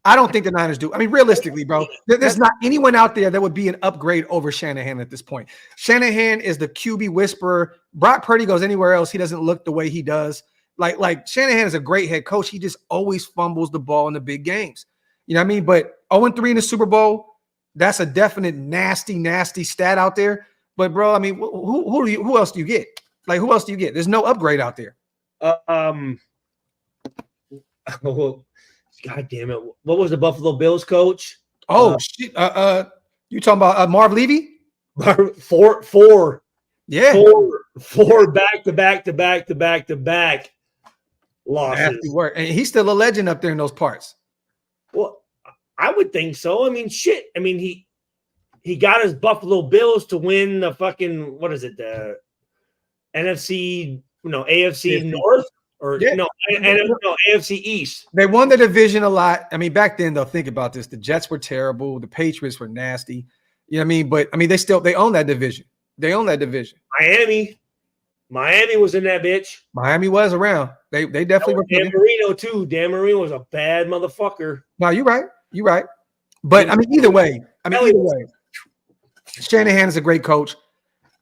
I don't think the Niners do. I mean, realistically, bro, there's not anyone out there that would be an upgrade over Shanahan at this point. Shanahan is the QB whisperer. Brock Purdy goes anywhere else, he doesn't look the way he does. Like Shanahan is a great head coach. He just always fumbles the ball in the big games. You know what I mean? But 0-3 in the Super Bowl, that's a definite nasty stat out there. But, bro, I mean, who else do you get? Like, who else do you get? There's no upgrade out there. God damn it. What was the Buffalo Bills coach? Oh, shit. You talking about Marv Levy? Four. Yeah. Four back losses. Work. And he's still a legend up there in those parts. Well, I would think so. I mean, shit. I mean, he got his Buffalo Bills to win the fucking, what is it? The NFC, AFC North. Or AFC East. They won the division a lot. I mean, back then, though, think about this. The Jets were terrible. The Patriots were nasty. You know what I mean? But I mean, they own that division. They own that division. Miami was in that bitch. Miami was around. They definitely were. Dan Marino, too. Dan Marino was a bad motherfucker. No, you're right. But I mean, either way, Shanahan is a great coach.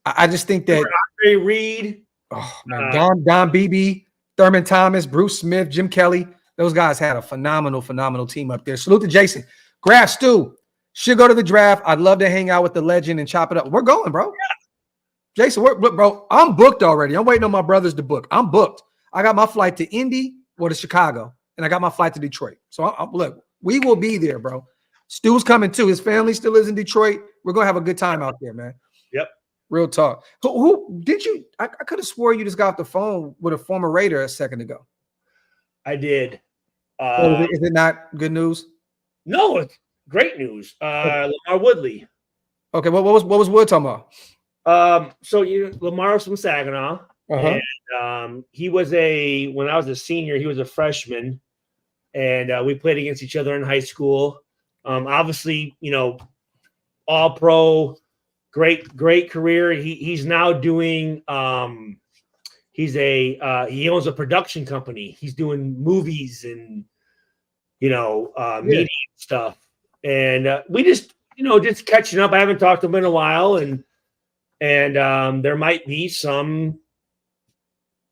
I just think that Andre Reed. Oh man, Don Beebe, Thurman Thomas, Bruce Smith, Jim Kelly. Those guys had a phenomenal team up there. Salute to Jason. Graphk, Stu, should go to the draft. I'd love to hang out with the legend and chop it up. We're going, bro. Yeah. Jason, bro, I'm booked already. I'm waiting on my brothers to book. I'm booked. I got my flight to Indy or to Chicago, and I got my flight to Detroit. So, look, we will be there, bro. Stu's coming too. His family still lives in Detroit. We're going to have a good time out there, man. Yep. Real talk. Who did you? I could have swore you just got off the phone with a former Raider a second ago. I did. Is it not good news? No, it's great news. Lamar Woodley. Okay, what was Wood talking about? So Lamar's from Saginaw, and he was when I was a senior, he was a freshman, and we played against each other in high school. Obviously, all pro, great career. He's now doing. He owns a production company. He's doing movies and media stuff, and we just catching up. I haven't talked to him in a while, and there might be some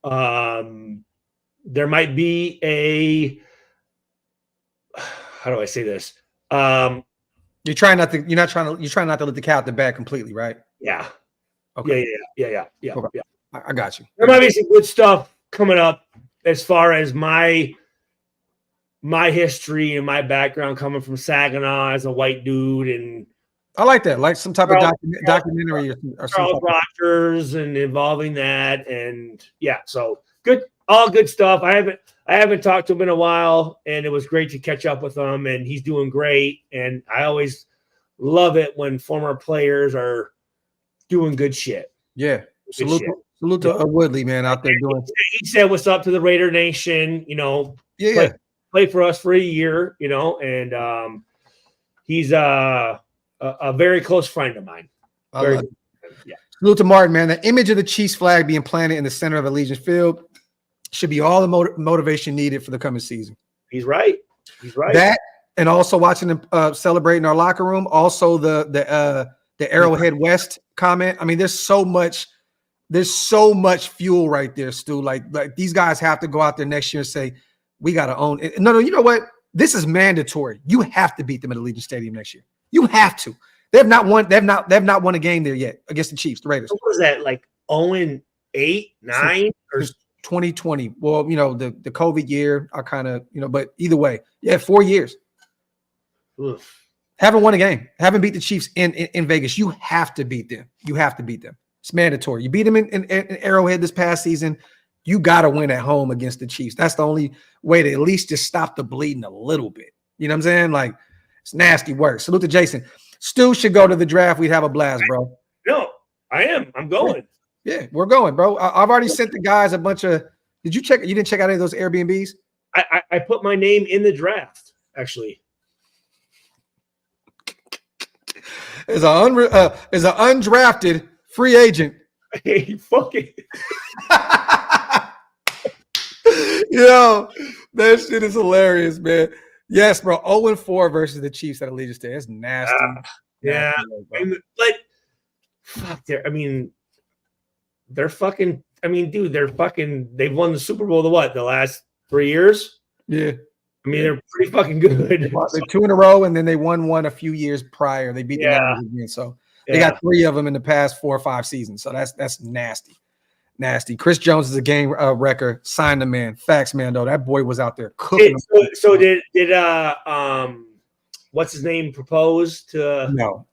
there might be a how do I say this? You're trying not to let the cat out the bag completely, right? Yeah. Okay. Yeah. Okay. I got you. There might be some good stuff coming up as far as my history and my background coming from Saginaw as a white dude, and I like that, like some type of documentary or Charles Rogers and involving that, and so good, all good stuff. I haven't talked to him in a while, and it was great to catch up with him, and he's doing great. And I always love it when former players are doing good shit. Yeah, salute to Woodley, man, out there doing. He said, "What's up to the Raider Nation?" Play for us for a year, and he's a very close friend of mine. Salute to Martin, man. The image of the Chiefs flag being planted in the center of Allegiant Field should be all the motivation needed for the coming season. He's right. That, and also watching them celebrate in our locker room. Also the Arrowhead West comment. I mean, there's so much fuel right there, Stu. Like these guys have to go out there next year and say, we got to own it. No, you know what? This is mandatory. You have to beat them at Allegiant Stadium next year. You have to. They've not won a game there yet against the Chiefs, the Raiders. What was that, like 0-8, 9 or 2020? Well, the COVID year, I kind of, but either way, 4 years. Oof. Haven't won a game. Haven't beat the Chiefs in Vegas. You have to beat them. It's mandatory. You beat them in Arrowhead this past season. You got to win at home against the Chiefs. That's the only way to at least just stop the bleeding a little bit. You know what I'm saying? Like, it's nasty work. Salute to Jason. Stu should go to the draft. We'd have a blast, bro. No, I am. I'm going. Yeah, we're going, bro. I've already sent the guys a bunch of. Did you check? You didn't check out any of those Airbnbs? I put my name in the draft, actually. As an undrafted free agent. Hey, fuck it. That shit is hilarious, man. Yes, bro. 0-4 versus the Chiefs at Allegiant Stadium. That's nasty. Yeah. But fuck, they're fucking. I mean, dude, they've won the Super Bowl the last 3 years? Yeah. I mean, they're pretty fucking good. They're 2 in a row, and then they won one a few years prior. They beat the Niners again. So they got 3 of them in the past 4 or 5 seasons. So that's nasty. Nasty. Chris Jones is a game record. Sign the man. Facts, man, though. That boy was out there cooking. So did what's his name propose to? No.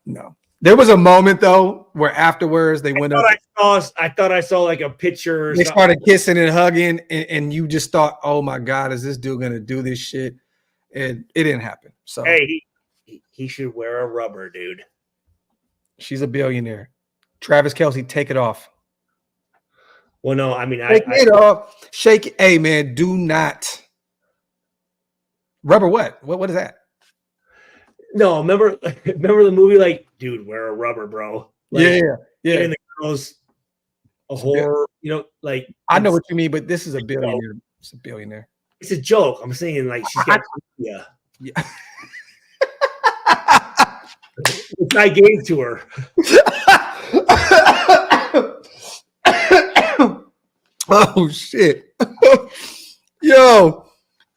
There was a moment though where afterwards they went up. I thought I saw like a picture. They started kissing and hugging, and you just thought, "Oh my God, is this dude gonna do this shit?" And it didn't happen. So hey, he should wear a rubber, dude. She's a billionaire. Travis Kelce, take it off. Well, no, I mean, take it off. Shake it. Hey, man, do not. Rubber what? What is that? No, remember the movie? Like, dude, wear a rubber, bro. Like, yeah. And the girls, a horror, like. I know what you mean, but this is a billionaire. It's a billionaire. It's a joke. I'm saying, like, she's got. Yeah. Which I gave to her. Oh shit. Yo,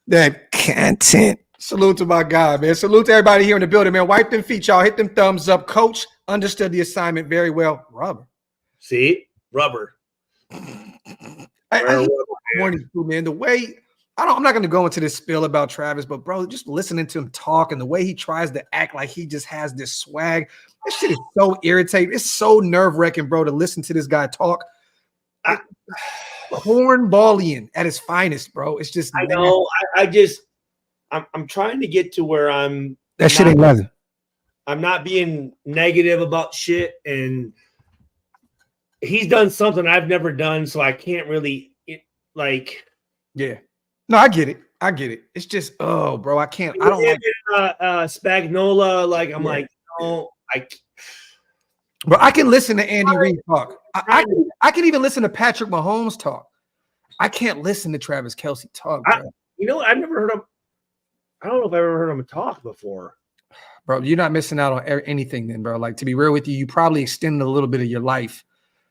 that content. Salute to my guy, man. Salute to everybody here in the building, man. Wipe them feet, y'all. Hit them thumbs up. Coach understood the assignment very well. Rubber. See? Rubber. Man. The way I'm not going to go into this spill about Travis, but bro, just listening to him talk and the way he tries to act like he just has this swag, that shit is so irritating. It's so nerve-wracking, bro, to listen to this guy talk. Cornballian at his finest, bro. It's just I know. I just I'm trying to get to where that shit ain't nothing. I'm not being negative about shit, and he's done something I've never done, so I can't really Yeah. No, I get it. It's just, oh, bro, I can't. I don't like Spagnola. Like, I'm like, no, But I can listen to Andy Reid talk. I can even listen to Patrick Mahomes talk. I can't listen to Travis Kelce talk, bro. I've never heard him. I don't know if I've ever heard him talk before. Bro, you're not missing out on anything then, bro. Like, to be real with you, you probably extended a little bit of your life.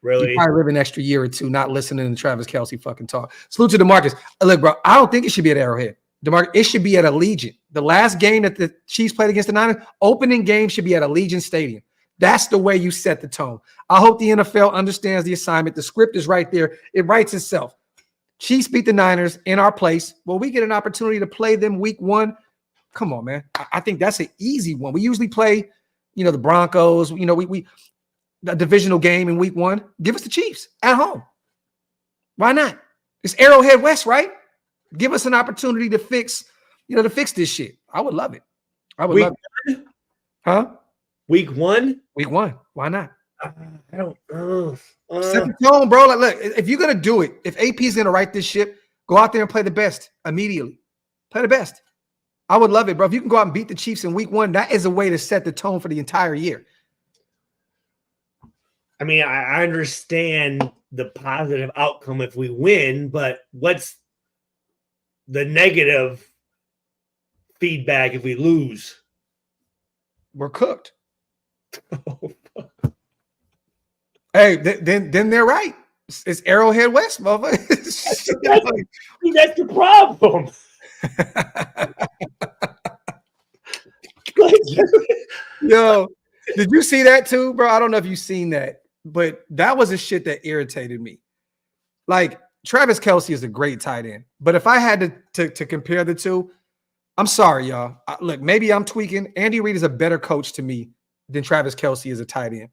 Really? You probably live an extra year or two not listening to Travis Kelce fucking talk. Salute to DeMarcus. Look, bro, I don't think it should be at Arrowhead. DeMarcus, it should be at Allegiant. The last game that the Chiefs played against the Niners, opening game should be at Allegiant Stadium. That's the way you set the tone. I hope the NFL understands the assignment. The script is right there. It writes itself. Chiefs beat the Niners in our place. Well, we get an opportunity to play them week 1. Come on, man. I think that's an easy one. We usually play, the Broncos. We a divisional game in week 1. Give us the Chiefs at home. Why not? It's Arrowhead West, right? Give us an opportunity to fix this shit. I would love it. I would love it. Huh? Week 1? Week 1. Why not? I don't know. Set the tone, bro. Like, look, if you're gonna do it, if AP is gonna right this ship, go out there and play the best immediately. Play the best. I would love it, bro. If you can go out and beat the Chiefs in week 1, that is a way to set the tone for the entire year. I mean, I understand the positive outcome if we win, but what's the negative feedback if we lose? We're cooked. Hey, then they're right. It's Arrowhead West, motherfucker. That's the problem. Yo, did you see that too, bro? I don't know if you've seen that, but that was a shit that irritated me. Like, Travis Kelce is a great tight end, but if I had to compare the two, I'm sorry, y'all. Look, maybe I'm tweaking. Andy Reid is a better coach to me than Travis Kelce is a tight end.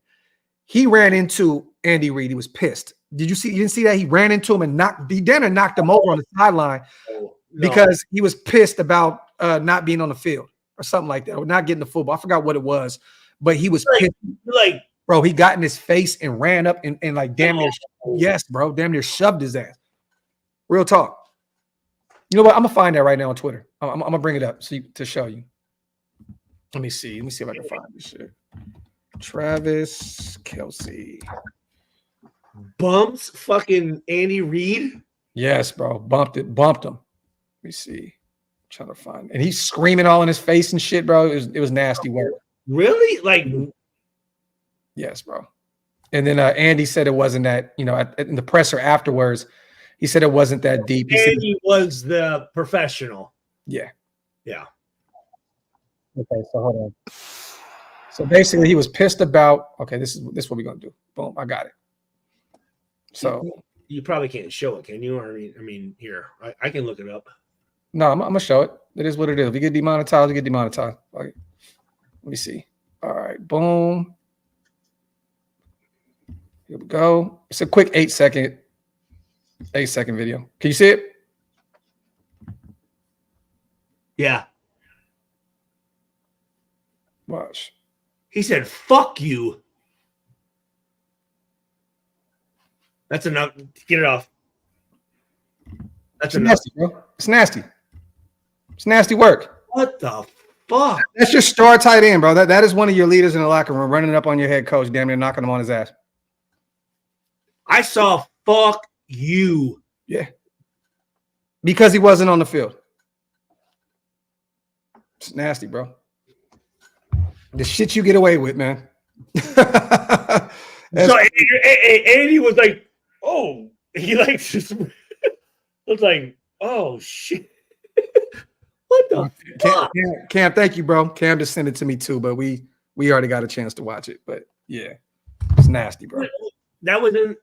He ran into Andy Reid. He was pissed. You didn't see that? He ran into him and knocked him over on the sideline because he was pissed about not being on the field or something like that, or not getting the football. I forgot what it was, but he was pissed. Bro, he got in his face and ran up and like damn near shoved his ass. Real talk. You know what? I'm gonna find that right now on Twitter. I'm gonna bring it up to show you. Let me see if I can find this shit. Travis Kelce bumps fucking Andy Reid. Yes, bro. Bumped him. Let me see. I'm trying to find it. And he's screaming all in his face and shit, bro. It was nasty work. Really? Like, yes, bro. And then Andy said it wasn't that, in the presser afterwards, he said it wasn't that deep. Andy was the professional. Yeah. Yeah. Okay, so hold on. So basically, he was pissed about. Okay, this is what we're gonna do. Boom, I got it. So you probably can't show it, can you? Or I mean, here I can look it up. No, I'm gonna show it. It is what it is. If you get demonetized, you get demonetized. Okay. Let me see. All right, boom. Here we go. It's a quick 8-second video. Can you see it? Yeah. Watch. He said, "Fuck you." That's enough. Get it off. That's enough. Nasty, bro. It's nasty. It's nasty work. What the fuck? That's your star tight end, bro. That is one of your leaders in the locker room running up on your head coach, damn near knocking him on his ass. I saw "fuck you." Yeah. Because he wasn't on the field. It's nasty, bro. The shit you get away with, man. So Andy was like, "Oh," he like just was like, "Oh shit." What the fuck? Cam, thank you, bro. Cam just sent it to me too, but we already got a chance to watch it. But yeah, it's nasty, bro. That was in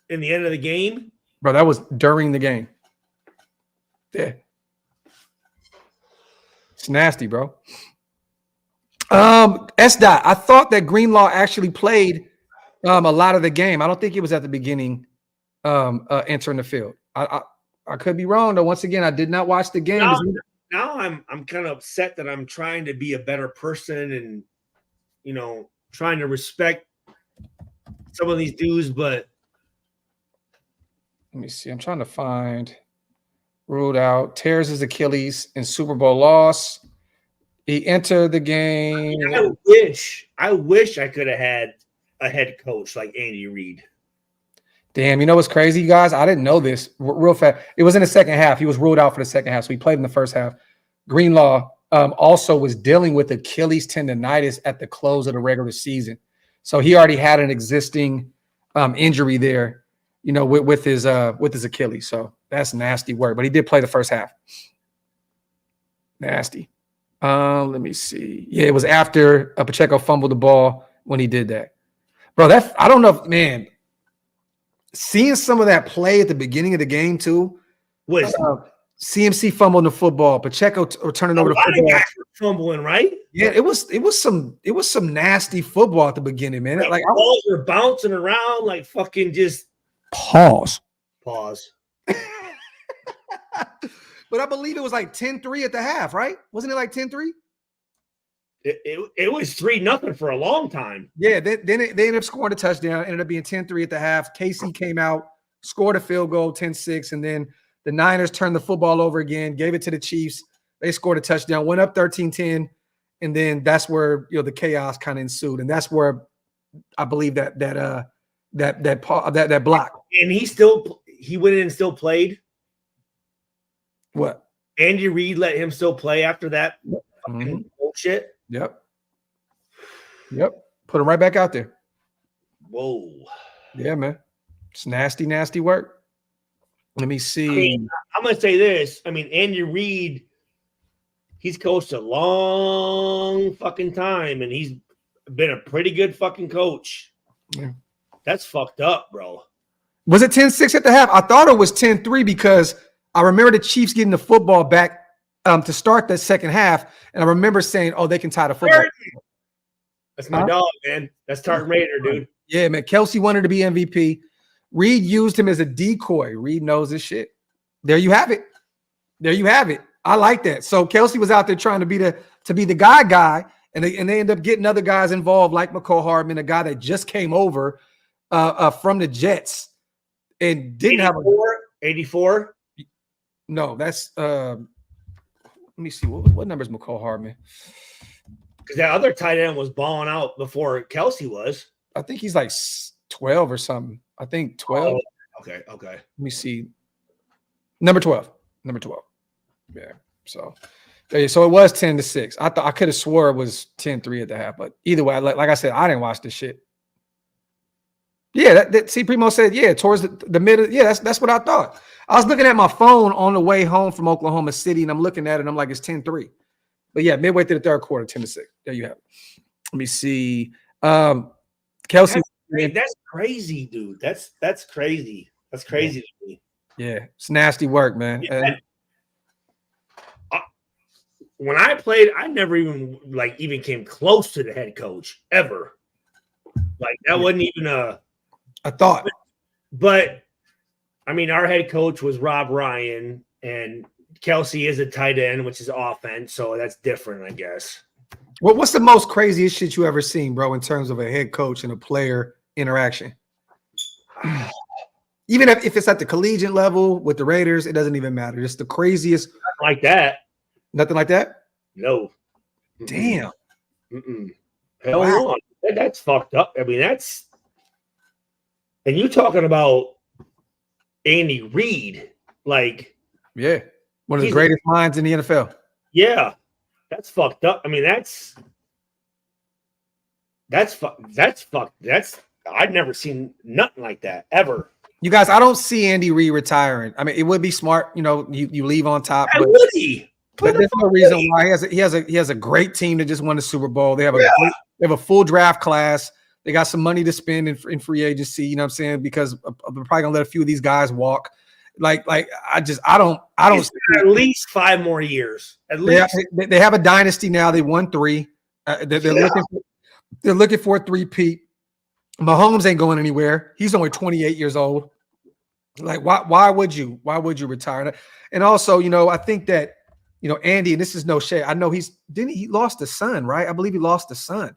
the end of the game, bro. That was during the game. Yeah, it's nasty, bro. S-Dot, I thought that Greenlaw actually played a lot of the game. I don't think it was at the beginning entering the field. I could be wrong, though. Once again, I did not watch the game. now I'm kind of upset that I'm trying to be a better person and trying to respect some of these dudes, but let me see. I'm trying to find ruled out. Tears his Achilles in Super Bowl loss. He entered the game. I wish I could have had a head coach like Andy Reid. Damn, you know what's crazy, you guys? I didn't know this real fast. It was in the second half. He was ruled out for the second half, so he played in the first half. Greenlaw also was dealing with Achilles tendonitis at the close of the regular season. So he already had an existing injury there, with his Achilles. So that's nasty work. But he did play the first half. Nasty. Let me see. Yeah, it was after Pacheco fumbled the ball when he did that. Bro, I don't know if, man, seeing some of that play at the beginning of the game too. Was CMC fumbling the football, Pacheco turning over the football. Fumbling, right? Yeah, it was some nasty football at the beginning, man. Like balls were bouncing around like fucking just pause. But I believe it was like 10-3 at the half, right? Wasn't it like 10-3? It was 3-0 for a long time. Yeah, they ended up scoring a touchdown. Ended up being 10-3 at the half. KC came out, scored a field goal, 10-6, and then the Niners turned the football over again, gave it to the Chiefs. They scored a touchdown, went up 13-10, and then that's where the chaos kind of ensued, and that's where I believe that block. And he went in and still played. What? Andy Reid let him still play after that fucking bullshit. Yep. Put him right back out there. Whoa. Yeah, man. It's nasty, nasty work. Let me see. I'm going to say this. Andy Reid, he's coached a long fucking time, and he's been a pretty good fucking coach. Yeah. That's fucked up, bro. Was it 10-6 at the half? I thought it was 10-3 because I remember the Chiefs getting the football back to start that second half, and I remember saying, "Oh, they can tie the football." That's my dog, man. That's Tartan Raider, dude. Yeah, man. Kelsey wanted to be MVP. Reid used him as a decoy. Reid knows his shit. There you have it. I like that. So Kelsey was out there trying to be the guy, and they end up getting other guys involved, like McCall Hardman, a guy that just came over from the Jets and didn't 84. No, that's let me see. What number is McCall Hardman? Because that other tight end was balling out before Kelsey was. I think he's like 12 or something. I think 12. Oh, okay. Let me see. Number 12. Yeah. So it was 10-6. I could have swore it was 10-3 at the half, but either way, like I said, I didn't watch this shit. Yeah, see, Primo said, yeah, towards the middle. Yeah, that's what I thought. I was looking at my phone on the way home from Oklahoma City, and I'm looking at it, and I'm like, it's 10-3. But yeah, midway through the third quarter, 10-6. There you have it. Let me see. Kelsey. That's crazy, dude. That's crazy. That's crazy to me. Yeah, it's nasty work, man. Yeah. When I played, I never even came close to the head coach ever. Like that wasn't even a thought. But our head coach was Rob Ryan, and Kelsey is a tight end, which is offense, so that's different, I guess. Well, what's the most craziest shit you ever seen, bro, in terms of a head coach and a player interaction? Even if it's at the collegiate level with the Raiders, it doesn't even matter. It's the craziest. Nothing like that. Nothing like that? No. Damn. Hell no. That's fucked up. That's – and you talking about Andy Reid, like – yeah. One of the greatest minds in the NFL. Yeah. That's fucked up. That's I've never seen nothing like that ever. You guys, I don't see Andy Reid retiring. It would be smart, you leave on top. But would he? But there's no reason why he has a great team that just won the Super Bowl. They have a full draft class. They got some money to spend in free agency. You know what I'm saying? Because they're probably gonna let a few of these guys walk. I don't at least 5 more years. At least they have a dynasty now. They won 3. They're looking for a 3-peat. Mahomes ain't going anywhere. He's only 28 years old. Like why would you retire? And also, I think that Andy, and this is no shade. I know he lost a son, right? I believe he lost a son.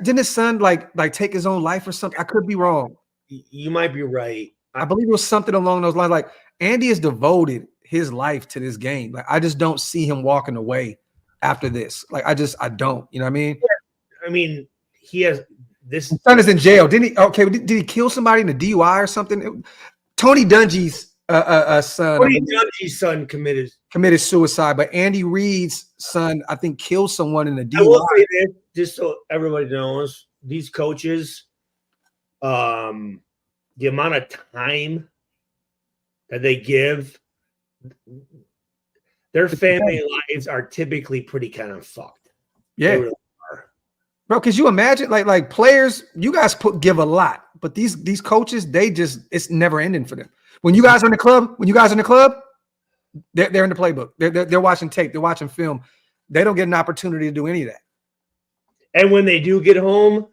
Didn't his son like take his own life or something? I could be wrong. You might be right. I believe it was something along those lines. Like Andy has devoted his life to this game. Like I just don't see him walking away after this. Like I don't. You know what I mean? I mean, he has this. His son is in jail. Didn't he? Okay, did he kill somebody in a DUI or something? Tony Dungy's son. Tony Dungy's son committed suicide, but Andy Reid's son, I think, killed someone in a DUI. I will say this, just so everybody knows, these coaches, the amount of time that they give, their family lives are typically pretty kind of fucked. Yeah, they really are. Bro. Because you imagine, like players, you guys give a lot, but these coaches, it's never ending for them. When you guys are in the club, they're in the playbook. They're watching tape. They're watching film. They don't get an opportunity to do any of that. And when they do get home,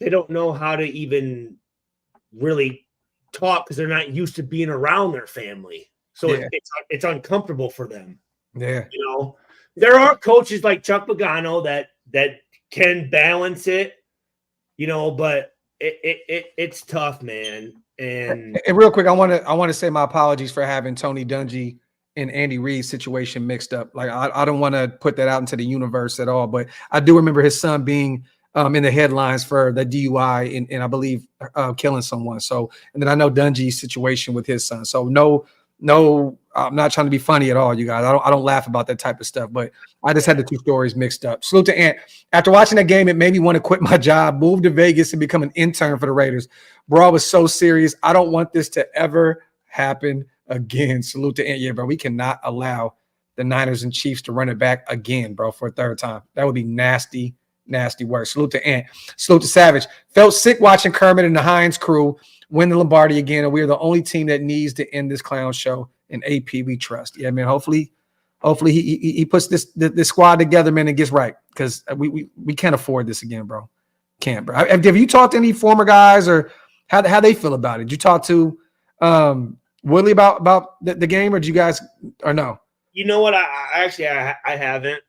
they don't know how to even really talk because they're not used to being around their family. So it's uncomfortable for them. Yeah. There are coaches like Chuck Pagano that can balance it, but it's tough, man. And real quick, I want to say my apologies for having Tony Dungy and Andy Reid's situation mixed up. Like I don't want to put that out into the universe at all, but I do remember his son being in the headlines for the DUI and I believe killing someone. So, and then I know Dungy's situation with his son. So no, I'm not trying to be funny at all, you guys. I don't laugh about that type of stuff, but I just had the two stories mixed up. Salute to Ant. After watching that game, it made me want to quit my job, move to Vegas, and become an intern for the Raiders. Bro, I was so serious. I don't want this to ever happen again. Salute to Ant. Yeah, bro, we cannot allow the Niners and Chiefs to run it back again, bro, for a third time. That would be nasty, nasty work. Salute to Ant. Salute to Savage. Felt sick watching Kermit and the Hines crew win the Lombardi again, and we are the only team that needs to end this clown show. In AP, we trust. Yeah, man. Hopefully he puts this squad together, man, and gets right, because we can't afford this again, bro. Can't, bro. Have you talked to any former guys or how they feel about it? Did you talk to Woodley about the game, or did you guys or no? You know what? I haven't.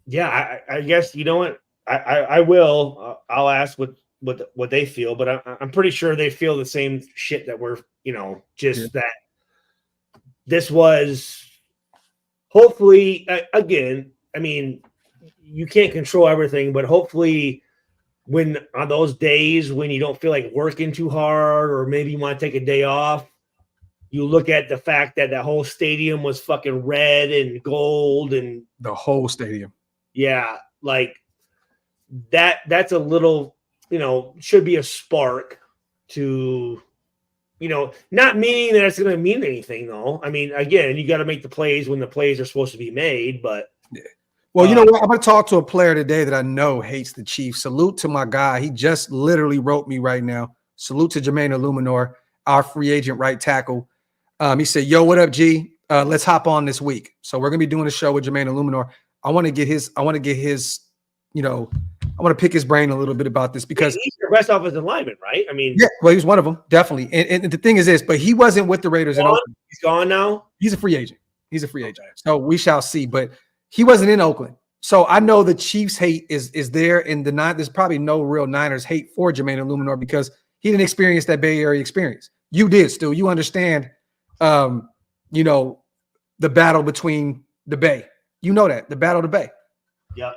Yeah, I guess you know what? I will. I'll ask what they feel, but I'm pretty sure they feel the same shit that we're, that this was hopefully, again, I mean, you can't control everything, but hopefully when on those days when you don't feel like working too hard, or maybe you want to take a day off, you look at the fact that whole stadium was fucking red and gold and the whole stadium. Yeah. Like that's a little, should be a spark to, not meaning that it's going to mean anything, though. I mean, again, you got to make the plays when the plays are supposed to be made, but. Yeah. Well, you know what? I'm going to talk to a player today that I know hates the Chiefs. Salute to my guy. He just literally wrote me right now. Salute to Jermaine Illuminor, our free agent right tackle. He said, yo, what up, G? Let's hop on this week. So we're going to be doing a show with Jermaine Illuminor. I want to get his, I want to pick his brain a little bit about this, because he's your best offensive lineman, right? I mean, yeah, well, he was one of them, definitely. And the thing is this, but he wasn't with the Raiders in Oakland. He's gone now. He's a free agent. So we shall see. But he wasn't in Oakland. So I know the Chiefs hate is there in the Niners. There's probably no real Niners hate for Jermaine Illuminor because he didn't experience that Bay Area experience. You did still. You understand, the battle between the Bay. You know that, the battle of the Bay. Yeah.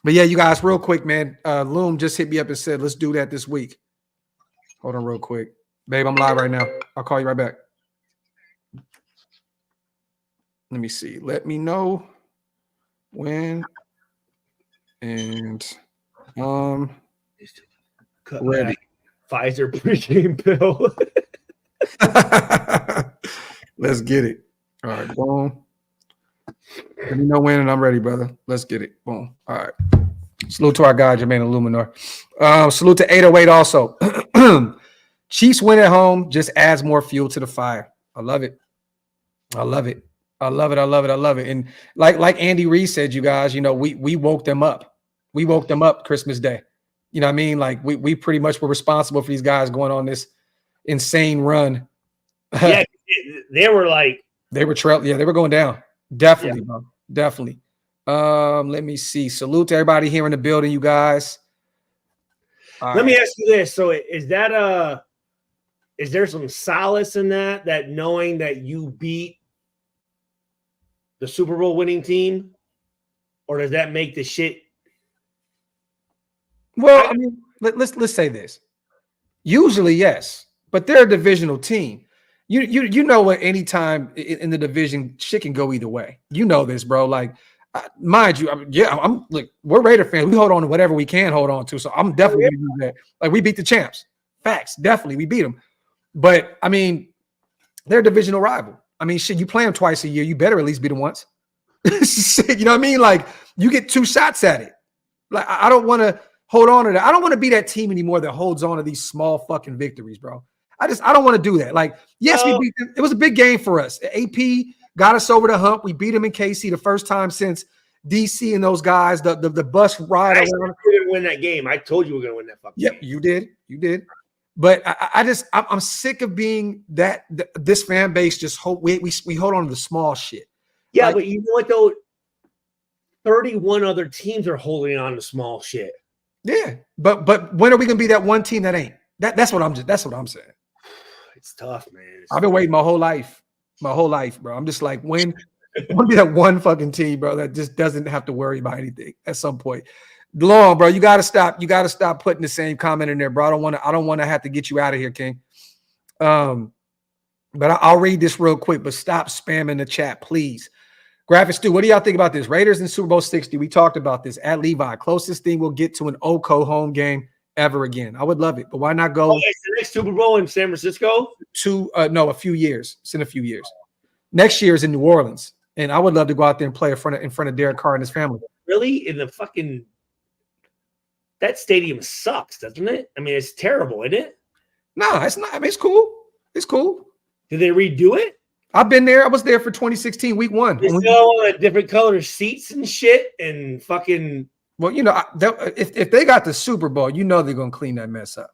But yeah, you guys, real quick, man. Loom just hit me up and said, let's do that this week. Hold on real quick. Babe, I'm live right now. I'll call you right back. Let me see. Let me know when and ready. Pfizer pregame pill. Let's get it. All right, boom. Let me know when and I'm ready, brother. Let's get it. Boom. All right. Salute to our guy, Jermaine Illuminor. Salute to 808 also. Chiefs win at home just adds more fuel to the fire. I love it. And like Andy Reid said, you guys, we woke them up. We woke them up Christmas Day. You know what I mean? Like we pretty much were responsible for these guys going on this insane run. Yeah, they were like they were trail. Yeah, they were going down. Definitely, bro. Definitely. Let me see. Salute to everybody here in the building, you guys. Let me ask you this. So is there some solace in that knowing that you beat the Super Bowl winning team? Or does that make the shit? Well, I mean, let's say this. Usually, yes, but they're a divisional team. You know what? Anytime in the division, shit can go either way. You know this, bro. Like, mind you, I'm like, we're Raider fans. We hold on to whatever we can hold on to. So I'm definitely gonna do that. Like, we beat the champs. Facts, definitely, we beat them. But I mean, they're a divisional rival. I mean, shit, you play them twice a year. You better at least beat them once. You know what I mean? Like, you get 2 shots at it. Like, I don't want to hold on to that. I don't want to be that team anymore that holds on to these small fucking victories, bro. I don't want to do that. Like, yes, we beat them. It was a big game for us. AP got us over the hump. We beat them in KC the first time since DC and those guys, the bus ride. I didn't win that game. I told you we were going to win that fucking game. You did. You did. But I'm sick of being this fan base just we hold on to the small shit. Yeah, like, but you know what though? 31 other teams are holding on to small shit. Yeah, but when are we gonna be that one team that ain't? That's what I'm saying. It's tough, man. I've been waiting my whole life, bro. I'm just like, when I want to be that one fucking team, bro, that just doesn't have to worry about anything at some point. Long, bro, you gotta stop. You gotta stop putting the same comment in there, bro. I don't want to have to get you out of here, King. But I'll read this real quick. But stop spamming the chat, please. Graphk Stu, what do y'all think about this? Raiders in Super Bowl 60. We talked about this at Levi. Closest thing we'll get to an OCO home game ever again. I would love it, but why not go? It's the next Super Bowl in San Francisco? A few years. It's in a few years. Next year is in New Orleans, and I would love to go out there and play in front of Derek Carr and his family. Really? In the fucking that stadium sucks, doesn't it? I mean, it's terrible, isn't it? No, it's not. I mean, it's cool. It's cool. Did they redo it? I've been there. I was there for 2016, week 1. They still different color seats and shit and fucking. Well, you know, if they got the Super Bowl, you know they're gonna clean that mess up.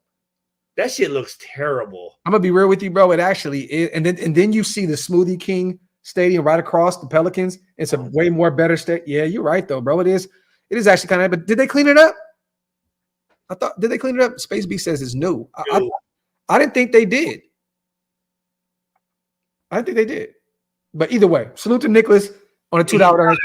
That shit looks terrible. I'm gonna be real with you, bro. It actually is, and then you see the Smoothie King Stadium right across the Pelicans. It's a way more better state. Yeah, you're right though, bro. It is actually kind of. But did they clean it up? Did they clean it up? Space B says it's new. I didn't think they did. I think they did. But either way, salute to Nicholas on a $2.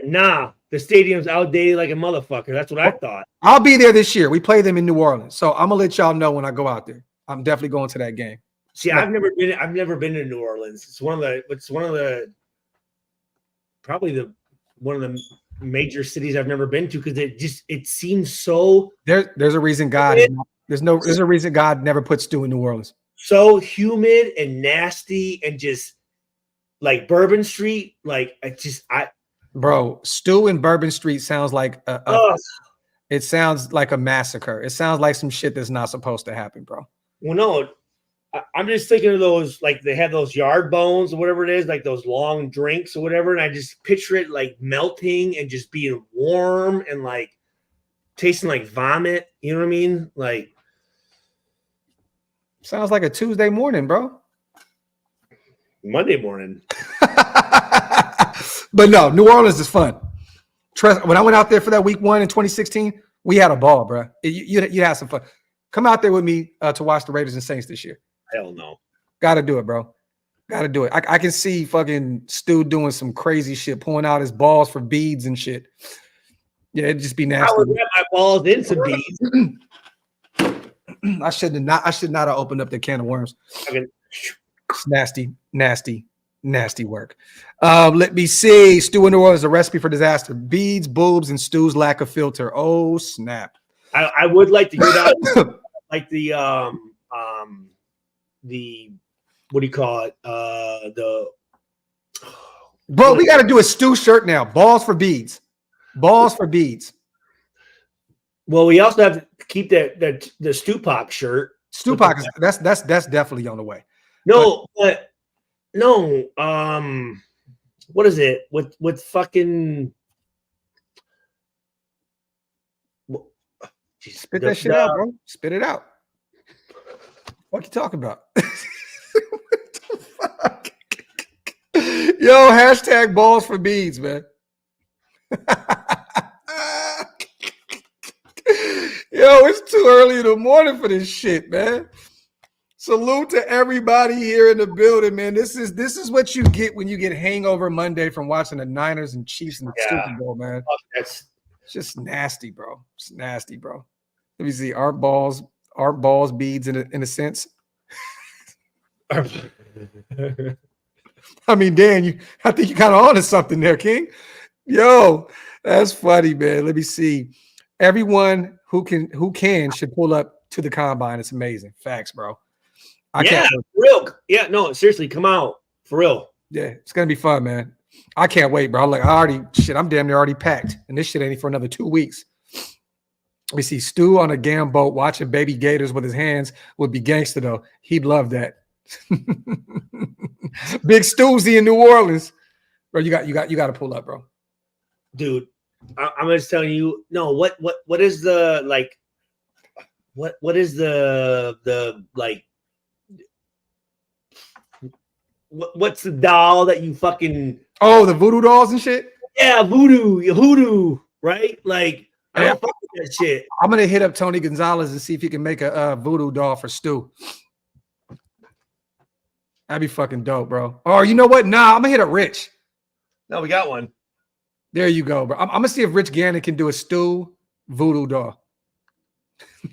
Nah, the stadium's outdated like a motherfucker. That's what I thought. I'll be there this year. We play them in New Orleans. So I'm gonna let y'all know when I go out there. I'm definitely going to that game. See, I've never been to New Orleans. It's one of the major cities I've never been to because it seems so there's a reason God there's a reason God never put Stu in New Orleans. So humid and nasty and just like Bourbon Street, bro, Stu in Bourbon Street sounds like it sounds like a massacre. It sounds like some shit that's not supposed to happen, bro. Well, no, I'm just thinking of those, like they have those yard bones or whatever it is, like those long drinks or whatever, and I just picture it like melting and just being warm and like tasting like vomit. You know what I mean? Like. Sounds like a Tuesday morning, bro. Monday morning. But no, New Orleans is fun. When I went out there for that week 1 in 2016, we had a ball, bro. You had some fun. Come out there with me to watch the Raiders and Saints this year. Hell no. Got to do it, bro. Got to do it. I can see fucking Stu doing some crazy shit, pulling out his balls for beads and shit. Yeah, it'd just be nasty. I would wrap my balls in some beads. I should not have opened up the can of worms. Okay. It's nasty work. Let me see. Stu in New Orleans, a recipe for disaster. Beads, boobs, and Stu's lack of filter. Oh, snap. I would like to get out like the what do you call it? Bro, we got to do a Stu shirt now. Balls for beads. Balls for beads. Well, we also have to keep the Stupac shirt. Stupac is that's definitely on the way. No, but no. What is it with fucking? Spit that shit out, bro. Spit it out. What you talking about? What the fuck? Yo, hashtag balls for beads, man. Yo, it's too early in the morning for this shit, man. Salute to everybody here in the building, man. This is what you get when you get hangover Monday from watching the Niners and Chiefs in the Super Bowl, man. It's just nasty, bro. It's nasty, bro. Let me see. Art balls beads in a sense. I mean, Dan, I think you kind of onto something there, King. Yo, that's funny, man. Let me see. Everyone who can should pull up to the combine. It's amazing. Facts, bro. I can't wait. Real. Yeah, no, seriously, come out. For real. Yeah, it's gonna be fun, man. I can't wait, bro. I'm damn near already packed. And this shit ain't for another 2 weeks. We see Stu on a gam boat watching baby gators with his hands would be gangster though. He'd love that. Big Stoozy in New Orleans. Bro, you got to pull up, bro. Dude, I'm just telling you, no, what is the like what is the like what's the doll that you fucking the voodoo dolls and shit? Yeah, hoodoo, right? Like I don't fuck with that shit. I'm gonna hit up Tony Gonzalez and see if he can make a voodoo doll for Stu. That'd be fucking dope, bro. Or you know what? Nah, I'm gonna hit up Rich. No, we got one. There you go, bro. I'm gonna see if Rich Gannon can do a Stu voodoo doll.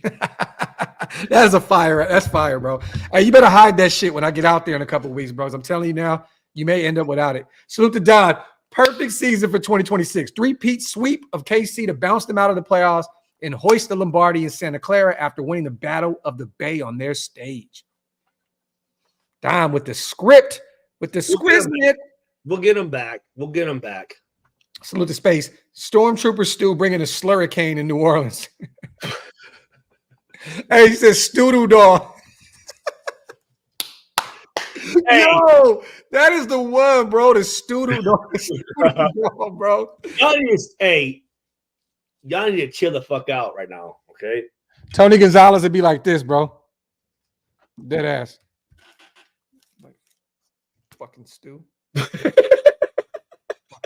That is a fire. That's fire, bro. Hey, you better hide that shit when I get out there in a couple of weeks, bros. I'm telling you now, you may end up without it. Salute to Don. Perfect season for 2026. 3-peat sweep of KC to bounce them out of the playoffs and hoist the Lombardi in Santa Clara after winning the Battle of the Bay on their stage. Don with the script. Man. We'll get them back. Salute to Space. Stormtrooper Stu bringing a slurricane in New Orleans. Hey, he says Studo doll. Hey. Yo, that is the one, bro. The Studo doll, bro. Y'all need to chill the fuck out right now, okay? Tony Gonzalez would be like this, bro. Dead ass. Like, fucking Stu. Fucking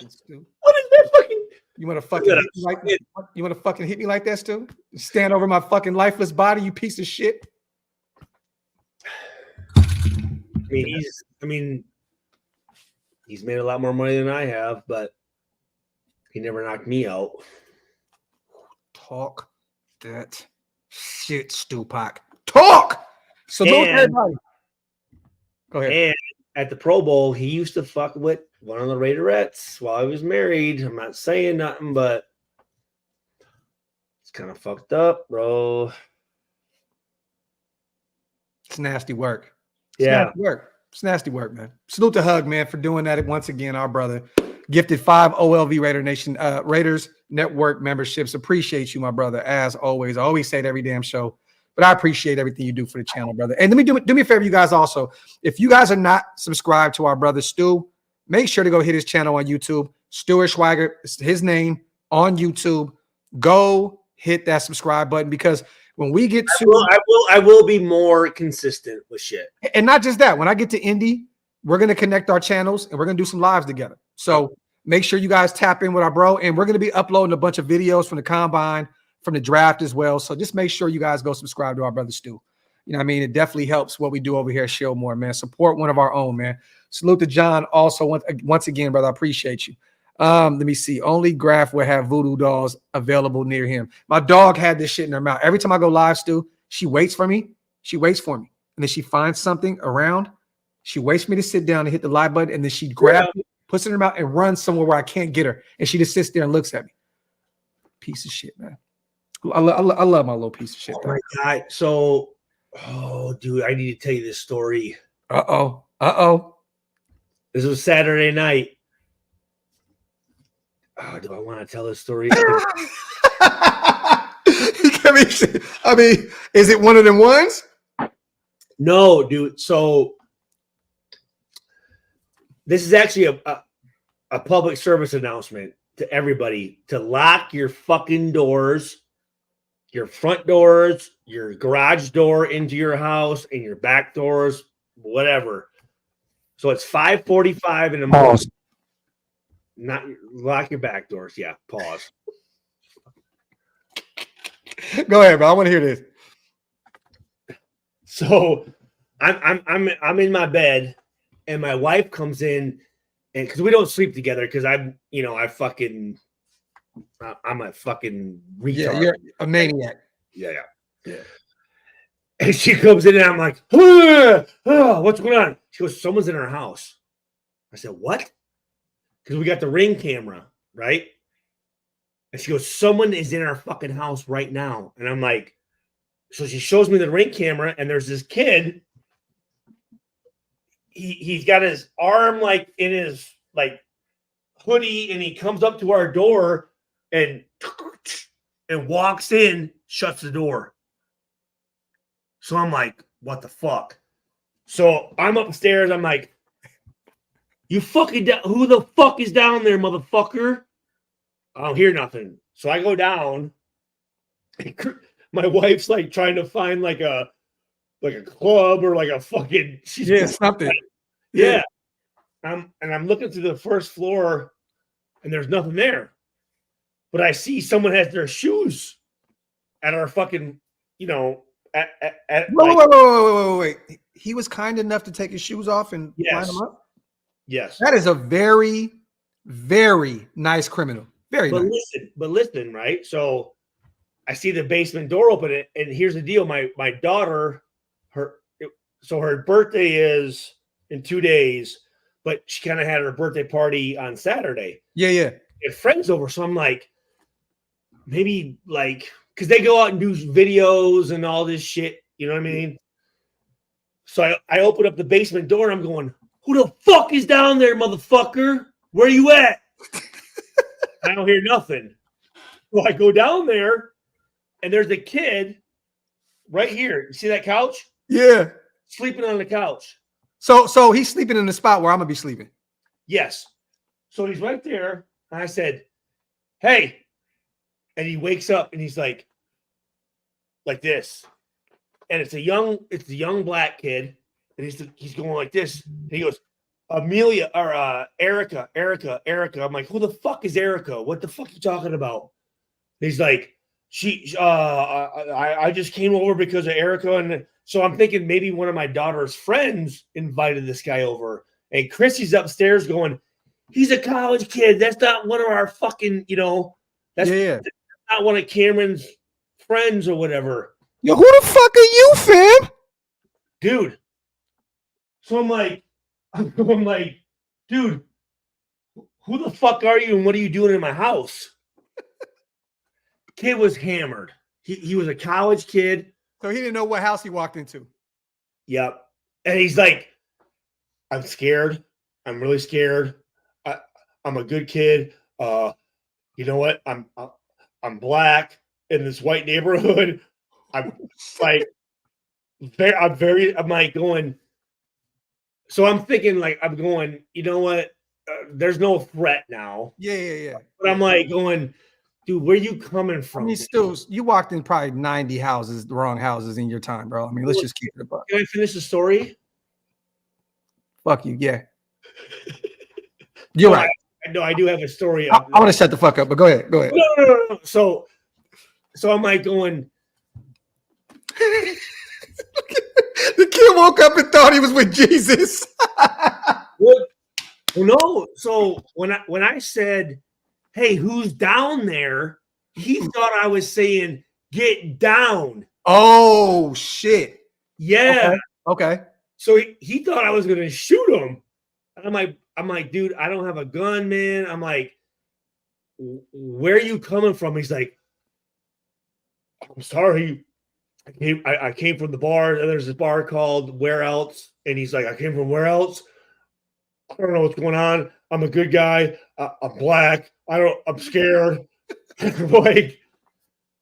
Stu. What is that fucking? You want to fucking hit me like that, Stu? Stand over my fucking lifeless body, you piece of shit. He's made a lot more money than I have, but he never knocked me out. Talk that shit, Stupac. Talk. So everybody. Go ahead. And at the Pro Bowl, he used to fuck with one of the Raiderettes while I was married. I'm not saying nothing, but it's kind of fucked up, bro. It's nasty work. It's nasty work, man. Salute to Hug, man, for doing that once again. Our brother gifted 5 OLV Raiders Network memberships. Appreciate you, my brother, as always. I always say it every damn show, but I appreciate everything you do for the channel, brother. And let me do me a favor, you guys also. If you guys are not subscribed to our brother Stu, make sure to go hit his channel on YouTube. Stuart Schweiger is his name on YouTube. Go hit that subscribe button because when we get to I will be more consistent with shit. And not just that, when I get to Indy, we're going to connect our channels and we're going to do some lives together. So make sure you guys tap in with our bro. And we're going to be uploading a bunch of videos from the combine, from the draft as well. So just make sure you guys go subscribe to our brother Stu. You know what I mean? It definitely helps what we do over here at Shieldmore, man. Support one of our own, man. Salute to John also once again, brother. I appreciate you. Let me see. Only Graphk will have voodoo dolls available near him. My dog had this shit in her mouth. Every time I go live, Stu, she waits for me. She waits for me. And then she finds something around. She waits for me to sit down and hit the live button. And then she grabs it, puts it in her mouth, and runs somewhere where I can't get her. And she just sits there and looks at me. Piece of shit, man. I love my little piece of shit. Oh, my God. So, dude, I need to tell you this story. Uh-oh. This was Saturday night. Oh, do I want to tell this story? I mean, is it one of them ones? No, dude. So this is actually a public service announcement to everybody to lock your fucking doors your front doors, your garage door into your house, and your back doors, whatever. So it's 5:45 in the morning. Pause. Not lock your back doors. Yeah, pause. Go ahead, bro. I want to hear this. So I'm in my bed, and my wife comes in, and because we don't sleep together, because I'm a fucking retard. Yeah, you're a maniac. Yeah. And she comes in, and I'm like, what's going on? She goes, someone's in our house. I said, what? Because we got the Ring camera, right? And she goes, someone is in our fucking house right now. And I'm like, so she shows me the Ring camera, and there's this kid. He's got his arm like in his like hoodie, and he comes up to our door and walks in, shuts the door. So I'm like, what the fuck? So I'm upstairs. I'm like, you fucking who the fuck is down there, motherfucker? I don't hear nothing. So I go down. My wife's like trying to find like a club or like a fucking something. Yeah. I'm looking through the first floor, and there's nothing there. But I see someone has their shoes at our fucking, Wait. He was kind enough to take his shoes off and line them up? Yes. That is a very, very nice criminal. Very nice. But listen, right? So I see the basement door open, and here's the deal. My daughter, her birthday is in 2 days, but she kind of had her birthday party on Saturday. Yeah. Had friends over, so I'm like, maybe like, because they go out and do videos and all this shit, you know what I mean? So I open up the basement door, and I'm going, who the fuck is down there, motherfucker? Where you at? I don't hear nothing. So I go down there, and there's a kid right here. You see that couch? Yeah. Sleeping on the couch. So he's sleeping in the spot where I'm going to be sleeping. Yes. So he's right there. And I said, hey. And he wakes up, and he's like this. And it's a young black kid. And he's going like this. And he goes, Amelia or Erica. I'm like, who the fuck is Erica? What the fuck are you talking about? And he's like, I just came over because of Erica. And so I'm thinking maybe one of my daughter's friends invited this guy over. And Chrissy's upstairs going, he's a college kid. That's not one of our fucking, that's not one of Cameron's friends or whatever. Yo, who the fuck are you, fam? Dude. So I'm like, dude, who the fuck are you and what are you doing in my house? Kid was hammered. He was a college kid. So he didn't know what house he walked into. Yep. And he's like, I'm scared. I'm really scared. I'm a good kid. You know what? I'm black in this white neighborhood. I'm like going. So I'm thinking like, I'm going, you know what? There's no threat now. Yeah. But I'm like going, dude, where you coming from? I mean, you walked in probably 90 houses, the wrong houses in your time, bro. I mean, let's just keep it a buck. Can I finish the story? Fuck you, yeah. You're right. No, I do have a story. I want to shut the fuck up, but go ahead. No. So I'm like going. The kid woke up and thought he was with Jesus. Well, no. So when I said, hey, who's down there? He thought I was saying, get down. Oh, shit. Yeah. Okay. So he thought I was going to shoot him. And I'm like, dude, I don't have a gun, man. I'm like, where are you coming from? He's like, I'm sorry. I came from the bar. There's this bar called Where Else? And he's like, I came from Where Else? I don't know what's going on. I'm a good guy. I'm black. I'm scared. Like,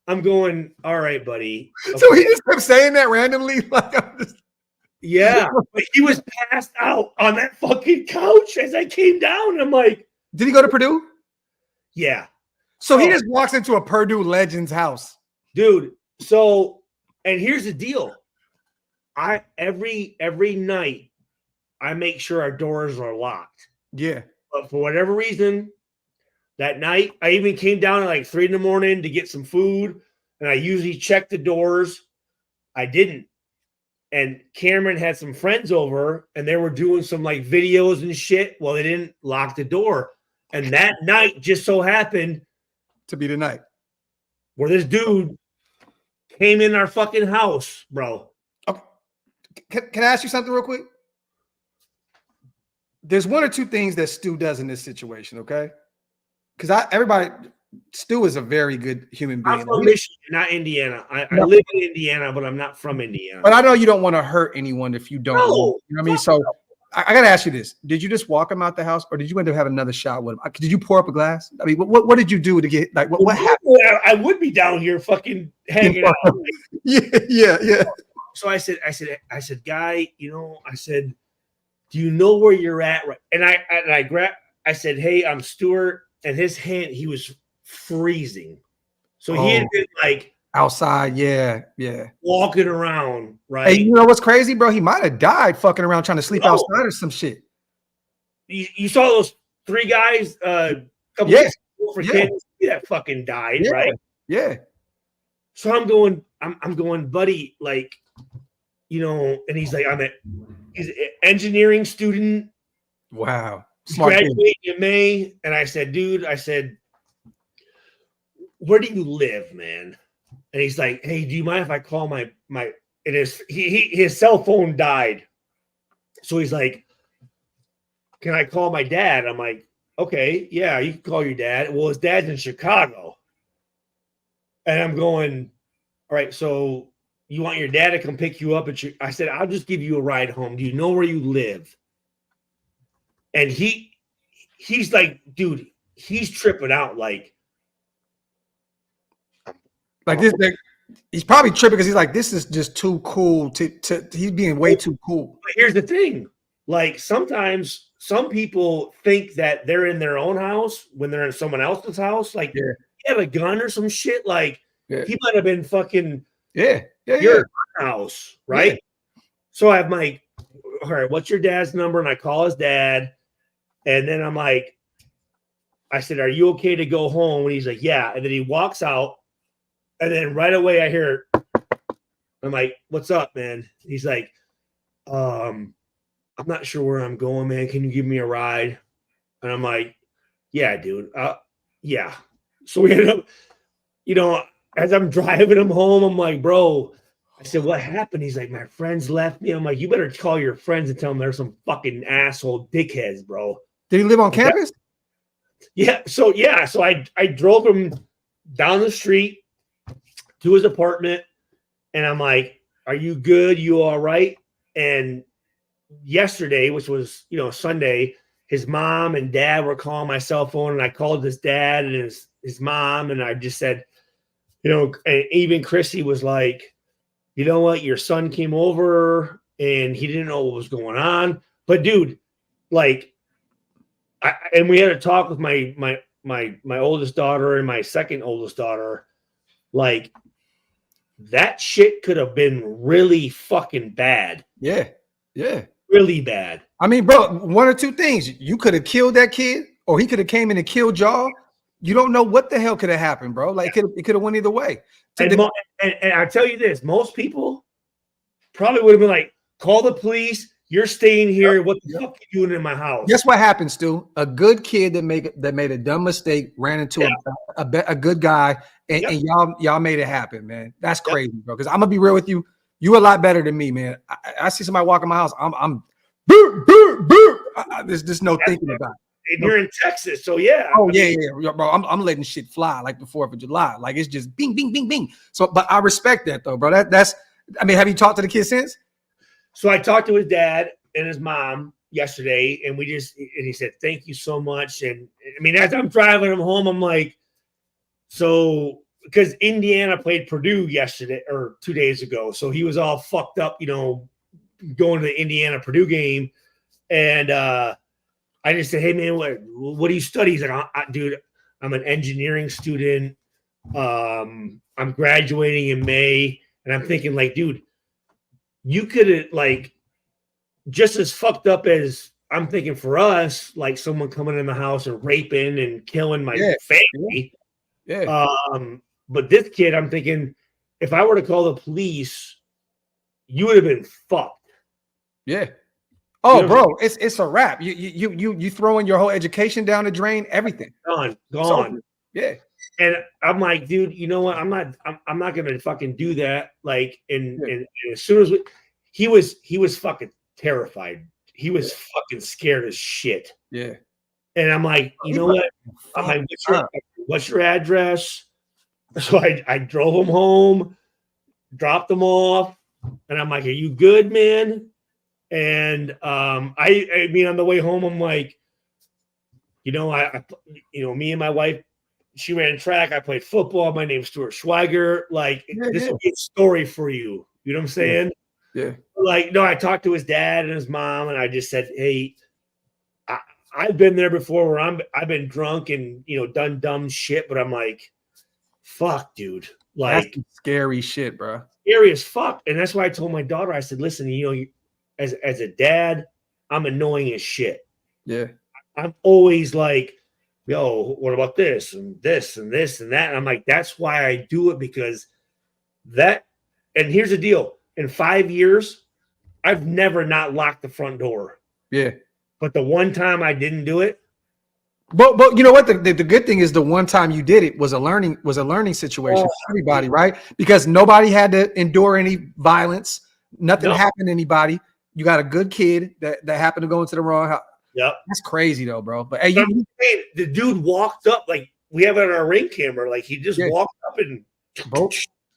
I'm going, all right, buddy. Okay. So he just kept saying that randomly? Yeah. But he was passed out on that fucking couch as I came down. I'm like, did he go to Purdue? Yeah. So he just walks into a Purdue legend's house. Dude, So, and here's the deal. Every night I make sure our doors are locked. Yeah. But for whatever reason, that night I even came down at like 3 a.m. to get some food, and I usually check the doors. I didn't. And Cameron had some friends over, and they were doing some like videos and shit. Well, they didn't lock the door. And that night just so happened to be the night where this dude came in our fucking house, bro. Okay. Can I ask you something real quick? There's one or two things that Stu does in this situation, okay? Because Stu is a very good human being. I'm from Michigan, not Indiana. I live in Indiana, but I'm not from Indiana. But I know you don't want to hurt anyone if you don't. No, you know what I mean? So I got to ask you this. Did you just walk him out the house, or did you end up having another shot with him? Did you pour up a glass? I mean, what did you do to get, like, what happened? I would be down here fucking hanging out. Yeah. So I said, guy, I said, do you know where you're at? Right. And I said, hey, I'm Stuart. And his hand, he was freezing. So he had been like outside, yeah, walking around, right? Hey, you know what's crazy, bro? He might have died fucking around trying to sleep outside or some shit. You saw those 3 guys couple weeks before kids that fucking died, right? Yeah. So I'm going, buddy, like, and he's like, he's an engineering student. Wow. Graduating in May. And I said, dude, where do you live, man? And he's like, hey, do you mind if I call his cell phone died. So he's like, can I call my dad? I'm like, okay, yeah, you can call your dad. Well, his dad's in Chicago. And I'm going, all right, so you want your dad to come pick you up? I said, I'll just give you a ride home. Do you know where you live? And he's like, dude, he's tripping out like this. Like, he's probably tripping because he's like, this is just too cool. He's being way too cool. But here's the thing. Like, sometimes some people think that they're in their own house when they're in someone else's house. Like, you have a gun or some shit. Like, he might have been fucking your house, right? Yeah. So I'm like, all right, what's your dad's number? And I call his dad. And then I'm like, I said, are you okay to go home? And he's like, yeah. And then he walks out. And then right away I hear, I'm like, what's up, man? He's like, I'm not sure where I'm going, man. Can you give me a ride? And I'm like, yeah, dude. Yeah. So we ended up, as I'm driving him home, I'm like, bro, I said, what happened? He's like, my friends left me. I'm like, you better call your friends and tell them there's some fucking asshole dickheads, bro. Did he live on campus? Yeah. So I drove him down the street to his apartment, and I'm like, are you good? You all right? And yesterday, which was, Sunday, his mom and dad were calling my cell phone, and I called his dad and his mom, and I just said, and even Chrissy was like, you know what? Your son came over and he didn't know what was going on. But dude, like, and we had a talk with my oldest daughter and my second oldest daughter. Like, that shit could have been really fucking bad. Yeah. Really bad. I mean, bro, one or two things. You could have killed that kid, or he could have came in and killed y'all. You don't know what the hell could have happened, bro. Like, it could have went either way. And I tell you this, most people probably would have been like, call the police. You're staying here. What the fuck are you doing in my house? Guess what happens, Stu? A good kid that made a dumb mistake ran into a good guy, and y'all made it happen, man. That's crazy, bro. Because I'm gonna be real with you. You a lot better than me, man. I see somebody walk in my house. I'm there's no thinking about it. And you're in Texas, so yeah. Oh, yeah, bro. I'm letting shit fly like the 4th of July. Like, it's just bing, bing, bing, bing. So, but I respect that though, bro. That's. I mean, have you talked to the kid since? So I talked to his dad and his mom yesterday, and he said, thank you so much. And I mean, as I'm driving him home, I'm like, so, because Indiana played Purdue yesterday or 2 days ago. So he was all fucked up, going to the Indiana Purdue game. And I just said, hey man, what do you study? He's like, dude, I'm an engineering student. I'm graduating in May, and I'm thinking, like, dude, you could have, like, just as fucked up as I'm thinking for us, like someone coming in the house and raping and killing my family. Yeah. But this kid, I'm thinking, if I were to call the police, you would have been fucked. Yeah. Oh, you know, bro, it's a wrap. You throwing your whole education down the drain, everything. Gone. So, yeah. And I'm like, dude, you know what? I'm not gonna fucking do that. Like, and as soon as he was fucking terrified. He was fucking scared as shit. Yeah. And I'm like, you know what? I'm like, what's your address? So I drove him home, dropped him off, and I'm like, are you good, man? And I mean, on the way home, I'm like, you know, me and my wife, she ran track. I played football. My name's Stuart Schweiger. Like, this will be a story for you. You know what I'm saying? Yeah. Like, no, I talked to his dad and his mom, and I just said, hey, I've been there before where I've been drunk and, you know, done dumb shit, but I'm like, fuck, dude. Like, that's scary shit, bro. Scary as fuck. And that's why I told my daughter, I said, listen, you know, as a dad, I'm annoying as shit. Yeah. I'm always like, yo, what about this and this and this and that? And I'm like, that's why I do it, because that, and here's the deal. In 5 years, I've never not locked the front door. Yeah. But the one time I didn't do it. But you know what? The good thing is the one time you did it was a learning situation for everybody, right? Because nobody had to endure any violence. Nothing happened to anybody. You got a good kid that happened to go into the wrong house. Yep. That's crazy though, bro. But hey, the dude walked up, like we have it on our ring camera. Like he just walked up and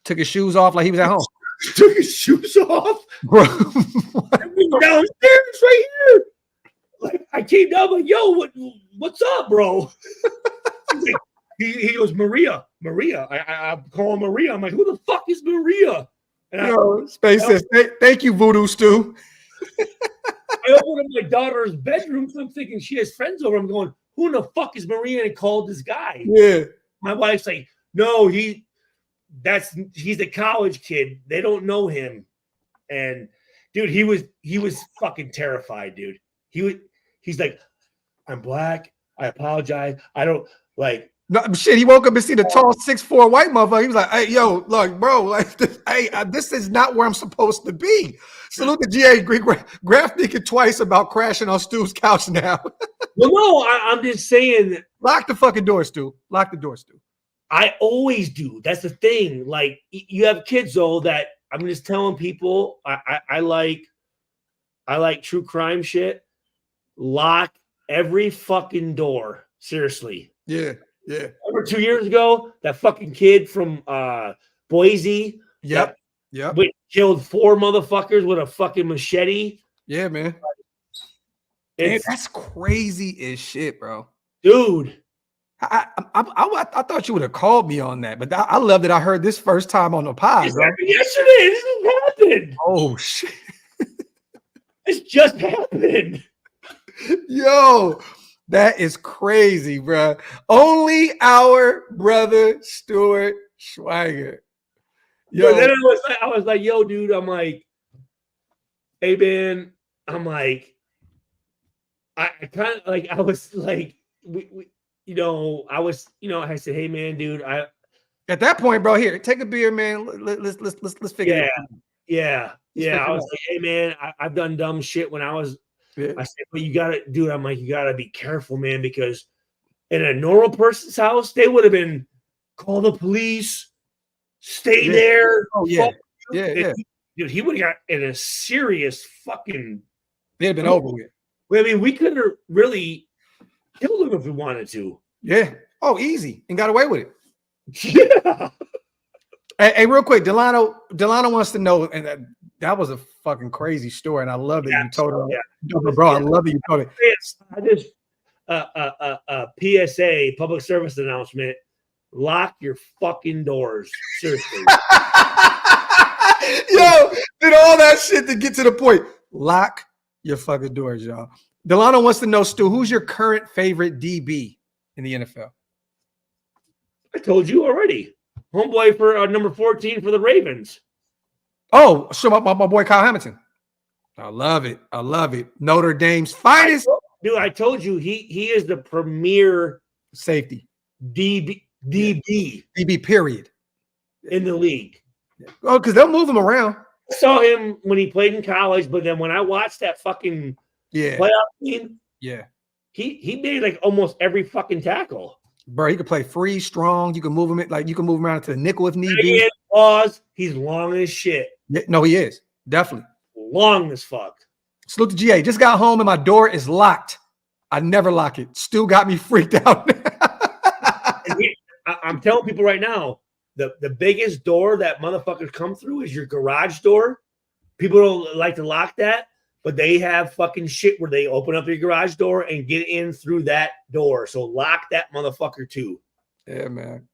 took his shoes off like he was at home. Took his shoes off, bro. Downstairs right here. Like I came down, like, yo, what's up, bro? Like, he goes, Maria. I call him Maria. I'm like, who the fuck is Maria? And Space says, thank you, Voodoo Stew. I opened up my daughter's bedroom, so I'm thinking she has friends over. I'm going, who in the fuck is Maria? And called this guy. Yeah. My wife's like, no, he's a college kid. They don't know him. And dude, he was fucking terrified, dude. He's like, I'm black. I apologize. I don't like. No shit. He woke up and see the tall 6'4" white motherfucker. He was like, "Hey, yo, look, bro, like, this is not where I'm supposed to be." Salute to GA. Graphk thinking twice about crashing on Stu's couch now. Well, no, I'm just saying. Lock the fucking door, Stu. Lock the door, Stu. I always do. That's the thing. Like, you have kids though that I'm just telling people. I like true crime shit. Lock every fucking door. Seriously. Yeah. Over 2 years ago, that fucking kid from Boise. Yep. Killed 4 motherfuckers with a fucking machete. Yeah, man. That's crazy as shit, bro. Dude. I thought you would have called me on that, but I love that I heard this first time on the pod. This happened yesterday. This just happened. Oh shit. This just happened. Yo, that is crazy, bro. Only our brother Stuart Schweiger. Yo, but then I was like, yo, dude. I'm like, hey, man. I'm like, I kind of like, I was like, we I said, hey, man, dude. At that point, bro, here, take a beer, man. Let's figure it out. Yeah. I was like, hey, man, I've done dumb shit when I was. Yeah. I said, but you got to, dude. I'm like, you got to be careful, man, because in a normal person's house, they would have been call the police, stay there. Oh yeah, yeah. Dude, he would have got in a serious fucking. They'd have been over with. I mean, we could have really killed him if we wanted to. Yeah. Oh, easy, and got away with it. Yeah. Hey, real quick, Delano wants to know, and that was a fucking crazy story, and I love that you told her. Yeah. Bro, I love that you told it. I just PSA, public service announcement. Lock your fucking doors. Seriously. Yo, did all that shit to get to the point. Lock your fucking doors, y'all. Delano wants to know, Stu, who's your current favorite DB in the NFL? I told you already. homeboy for number 14 for the Ravens. Oh, so my boy Kyle Hamilton. I love it. I love it. Notre Dame's finest. Dude, I told you he is the premier safety. DB period. In the league. Oh, because they'll move him around. I saw him when he played in college, but then when I watched that fucking playoff game, he made like almost every fucking tackle. Bro, he could play free, strong. You can move him you can move him around to the nickel if need be. Pause. He's long as shit. Yeah, no, he is. Definitely. Long as fuck. Salute to GA. Just got home and my door is locked. I never lock it. Still got me freaked out. I'm telling people right now, the biggest door that motherfuckers come through is your garage door. People don't like to lock that, but they have fucking shit where they open up your garage door and get in through that door. So lock that motherfucker too. Yeah, man.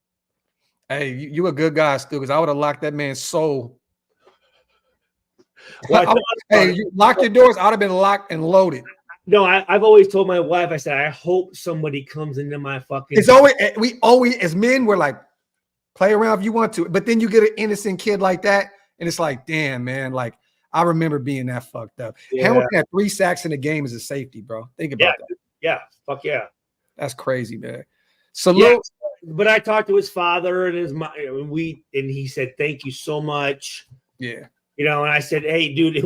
Hey, you a good guy, Stu, because I would have locked that man's soul. Well, hey, you lock your doors. I would have been locked and loaded. No, I've always told my wife, I said, I hope somebody comes into my fucking. It's always, we always, as men, we're like, play around if you want to. But then you get an innocent kid like that, and it's like, damn, man. Like, I remember being that fucked up. Yeah. Hamilton had 3 sacks in a game as a safety, bro. Think about that. Yeah, fuck yeah. That's crazy, man. Salute. Yeah, but I talked to his father and his mom, and he said, thank you so much. Yeah. You know, and I said, hey, dude,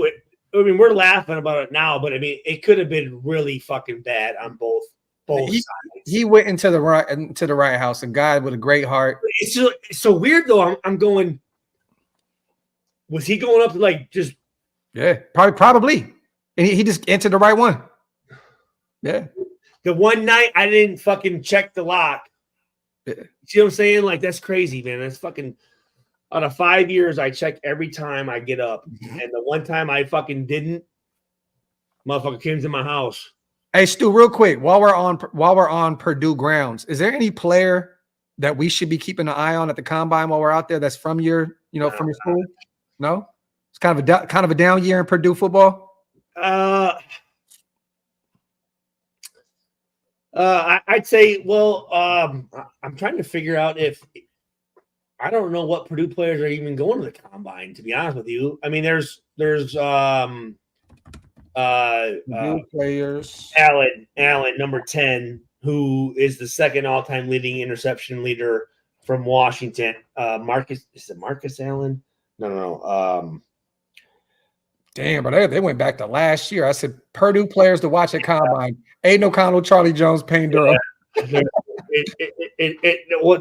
we're laughing about it now, but I mean, it could have been really fucking bad on both sides. He went into the right house, a guy with a great heart. It's so weird though. I'm going. Was he going up to like just? Yeah, probably. And he just entered the right one. Yeah. The one night I didn't fucking check the lock. Yeah. See what I'm saying? Like that's crazy, man. That's fucking. Out of 5 years, I check every time I get up. Mm-hmm. And the one time I fucking didn't, motherfucker came to my house. Hey, Stu, real quick, while we're on Purdue grounds, is there any player that we should be keeping an eye on at the combine while we're out there that's from your from your school? No? It's kind of a down year in Purdue football? I'd say, well, I'm trying to figure out if I don't know what Purdue players are even going to the combine, to be honest with you. I mean, there's players. Allen, number 10, who is the second all-time leading interception leader from Washington. Marcus Allen? No. Damn, but they went back to last year. I said Purdue players to watch at combine. Aiden O'Connell, Charlie Jones, Payne Durham. Yeah.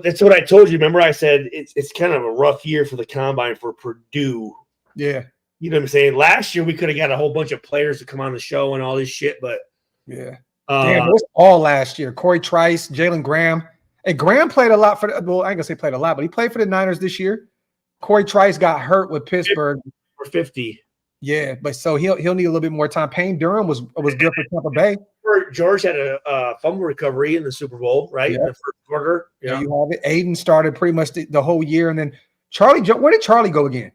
That's what I told you. Remember, I said it's kind of a rough year for the combine for Purdue. Yeah, you know what I'm saying. Last year we could have got a whole bunch of players to come on the show and all this shit, but yeah, damn, it was all last year. Corey Trice, Jalen Graham, and Graham played a lot for. Well, I ain't gonna say played a lot, but he played for the Niners this year. Corey Trice got hurt with Pittsburgh for 50. Yeah, but so he'll need a little bit more time. Payne Durham was good for Tampa Bay. George had a fumble recovery in the Super Bowl, right? Yeah. In the first quarter. Yeah, you have it. Aiden started pretty much the whole year, and then Charlie. Where did Charlie go again?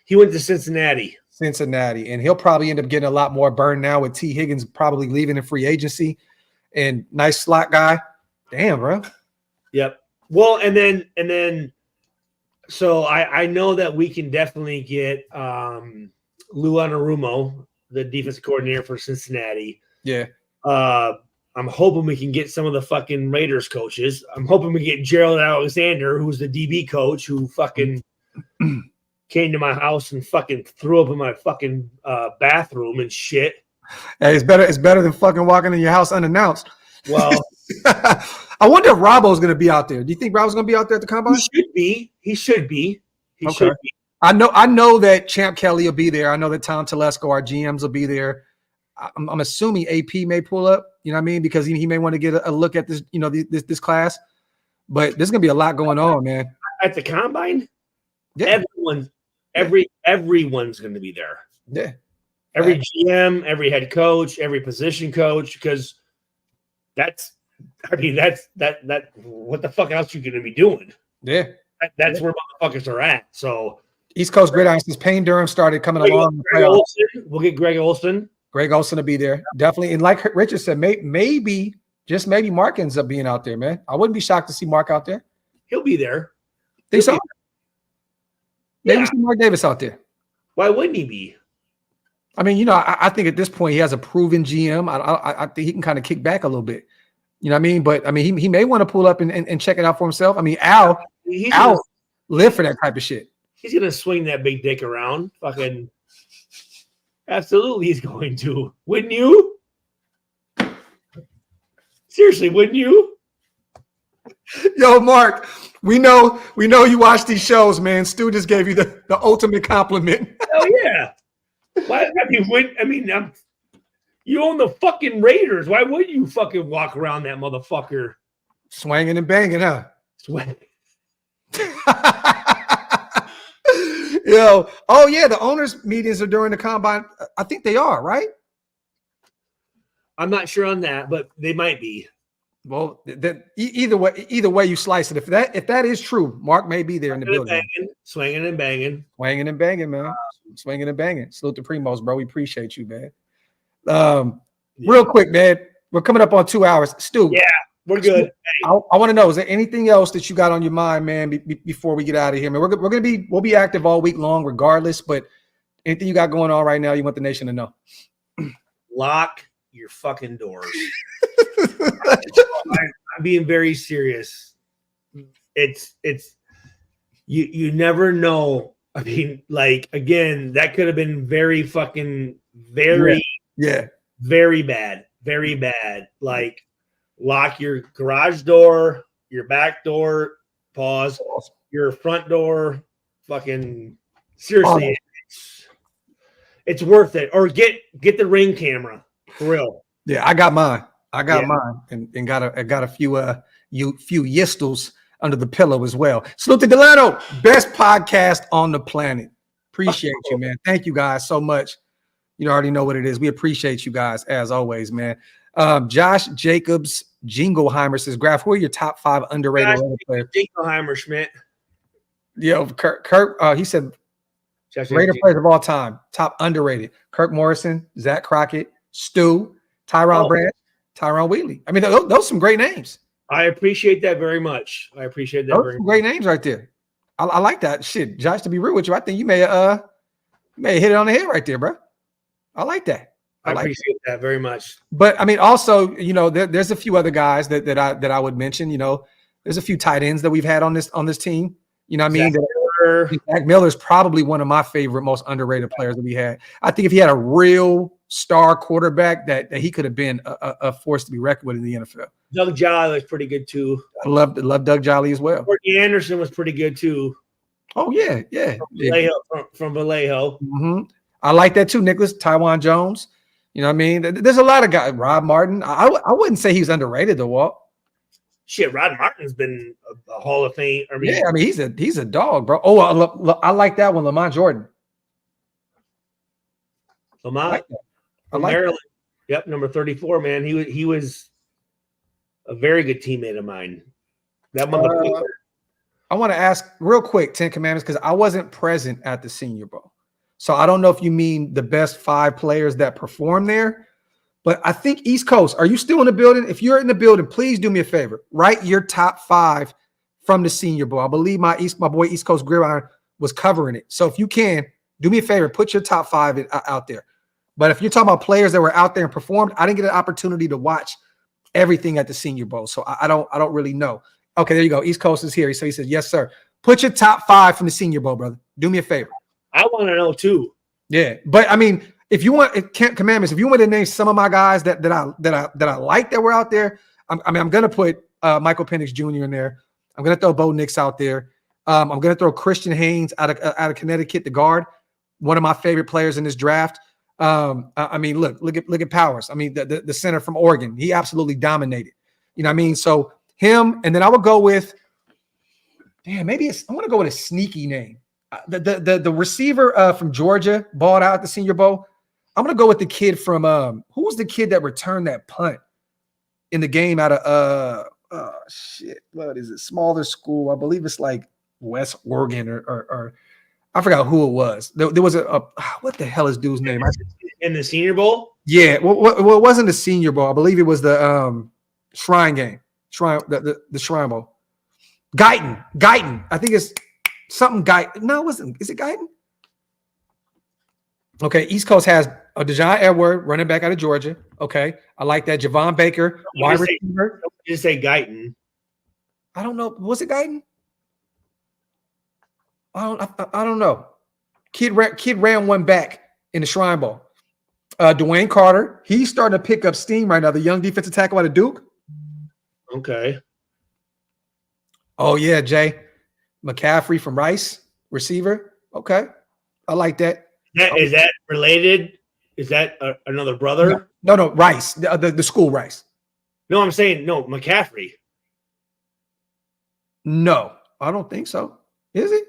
He went to Cincinnati, and he'll probably end up getting a lot more burn now with T. Higgins probably leaving in free agency. And nice slot guy. Damn, bro. Yep. Well, and then, so I know that we can definitely get Lou Anarumo, the defensive coordinator for Cincinnati. Yeah. I'm hoping we can get some of the fucking Raiders coaches. I'm hoping we get Gerald Alexander, who's the DB coach, who fucking came to my house and fucking threw up in my fucking bathroom and shit. Hey, it's better than fucking walking in your house unannounced. Well, I wonder if Robbo's going to be out there. Do you think Robbo's going to be out there at the combine? He should be. I know that Champ Kelly will be there. I know that Tom Telesco, our GMs, will be there. I'm assuming AP may pull up, you know what I mean? Because he may want to get a look at this, this class. But there's going to be a lot going on, man. At the combine? Yeah. Everyone's going to be there. Yeah. Every GM, every head coach, every position coach, because that's what the fuck else you going to be doing? Yeah. That's where motherfuckers are at. So East Coast Gridiron, since Payne Durham started coming along. We'll get Greg Olson. Greg Olson will be there. Definitely. And like Richard said, maybe Mark ends up being out there, man. I wouldn't be shocked to see Mark out there. He'll be there. Think so? Maybe see Mark Davis out there. Why wouldn't he be? I mean, I think at this point he has a proven GM. I think he can kind of kick back a little bit. You know what I mean? But I mean, he may want to pull up and check it out for himself. I mean, Al live for that type of shit. He's gonna swing that big dick around. Fucking absolutely, he's going to. Wouldn't you? Seriously, wouldn't you? Yo, Mark, we know you watch these shows, man. Stu just gave you the ultimate compliment. Hell yeah. Why? You own the fucking Raiders. Why would you fucking walk around that motherfucker? Swinging and banging, huh? Swing. Yo, oh yeah, the owners' meetings are during the combine. I think they are, right? I'm not sure on that, but they might be. Well, either way you slice it. If that is true, Mark may be there in the building. Swinging and banging. Swinging and banging, man. Swinging and banging. Salute to Primos, bro. We appreciate you, man. Real quick, man. We're coming up on 2 hours. Stu. Yeah, we're good. Stu, I want to know, is there anything else that you got on your mind, man, before we get out of here, man? We'll be active all week long regardless, but anything you got going on right now you want the nation to know? Lock your fucking doors. I'm being very serious. It's you never know. I mean, like, again, that could have been very fucking very bad. Very bad. Like, lock your garage door, your back door, your front door. Fucking seriously, it's worth it. Or get the Ring camera for real. Yeah, I got mine. Mine and got a few yistles under the pillow as well. Salute to Delano, best podcast on the planet. Appreciate you, man. Thank you guys so much. You already know what it is. We appreciate you guys as always, man. Josh Jacobs Jingleheimer says, Graphk, who are your top 5 underrated players? Jingleheimer, Schmidt. Yo, Kirk. He said Raider players of all time, top underrated. Kirk Morrison, Zach Crockett, Stu, Tyron Brandt, Tyron Wheatley. I mean, those are some great names. I appreciate that very much. Those great names right there. I like that shit. Josh, to be real with you, I think you may have hit it on the head right there, bro. I like that. I appreciate that very much. But I mean, also, there's a few other guys that I would mention. There's a few tight ends that we've had on this team. You know what I mean? Zach Miller is probably one of my favorite, most underrated players that we had. I think if he had a real star quarterback, that he could have been a force to be reckoned with in the NFL. Doug Jolly was pretty good too. I love Doug Jolly as well. Courtney Anderson was pretty good too. Oh yeah. From Vallejo. Mm-hmm. I like that too, Nicholas. Tywan Jones. You know what I mean? There's a lot of guys. Rob Martin. I wouldn't say he's underrated though, Walt. Shit, Rod Martin's been a Hall of Fame. He's a dog, bro. Oh, I like that one, Lamont Jordan. Lamont, from Maryland. Yep, number 34, man. He was a very good teammate of mine. That motherfucker. I want to ask real quick, 10 Commandments, because I wasn't present at the Senior Bowl. So I don't know if you mean the best 5 players that performed there. But I think East Coast, are you still in the building? If you're in the building, please do me a favor. Write your top 5 from the Senior Bowl. I believe my boy East Coast Gridiron was covering it. So if you can, do me a favor, put your top 5 out there. But if you're talking about players that were out there and performed, I didn't get an opportunity to watch everything at the Senior Bowl. So I don't really know. Okay, there you go. East Coast is here. So he says, yes, sir. Put your top 5 from the Senior Bowl, brother. Do me a favor. I want to know too. Yeah, but I mean, if you want Commandments, if you want to name some of my guys that I like that were out there, I'm gonna put Michael Penix Jr. in there. I'm gonna throw Bo Nix out there. I'm gonna throw Christian Haynes out of Connecticut, the guard, one of my favorite players in this draft. I mean, look at Powers. I mean, the center from Oregon, he absolutely dominated. You know what I mean? So him, and then I would go with, I want to go with a sneaky name. The receiver from Georgia balled out at the Senior Bowl. I'm gonna go with the kid from who was the kid that returned that punt in the game out of what is it? Smaller school. I believe it's like West Oregon or I forgot who it was. There was a what the hell is dude's name? In the Senior Bowl? Yeah, well, it wasn't the Senior Bowl. I believe it was the Shrine game. The Shrine Bowl. Guyton. I think it's something Guyton. No, it wasn't. Is it Guyton? Okay, East Coast has a Dejon Edward, running back out of Georgia. Okay, I like that. Javon Baker, wide receiver. Just say Guyton. I don't know. Was it Guyton? I don't know. Kid ran one back in the Shrine Bowl. Dwayne Carter, he's starting to pick up steam right now. The young defensive tackle out of Duke. Okay. Oh yeah, Jay McCaffrey from Rice, receiver. Okay, I like that. Is that related? Is that another brother? No, Rice, the school Rice. No, I'm saying no, McCaffrey. No, I don't think so. Is it?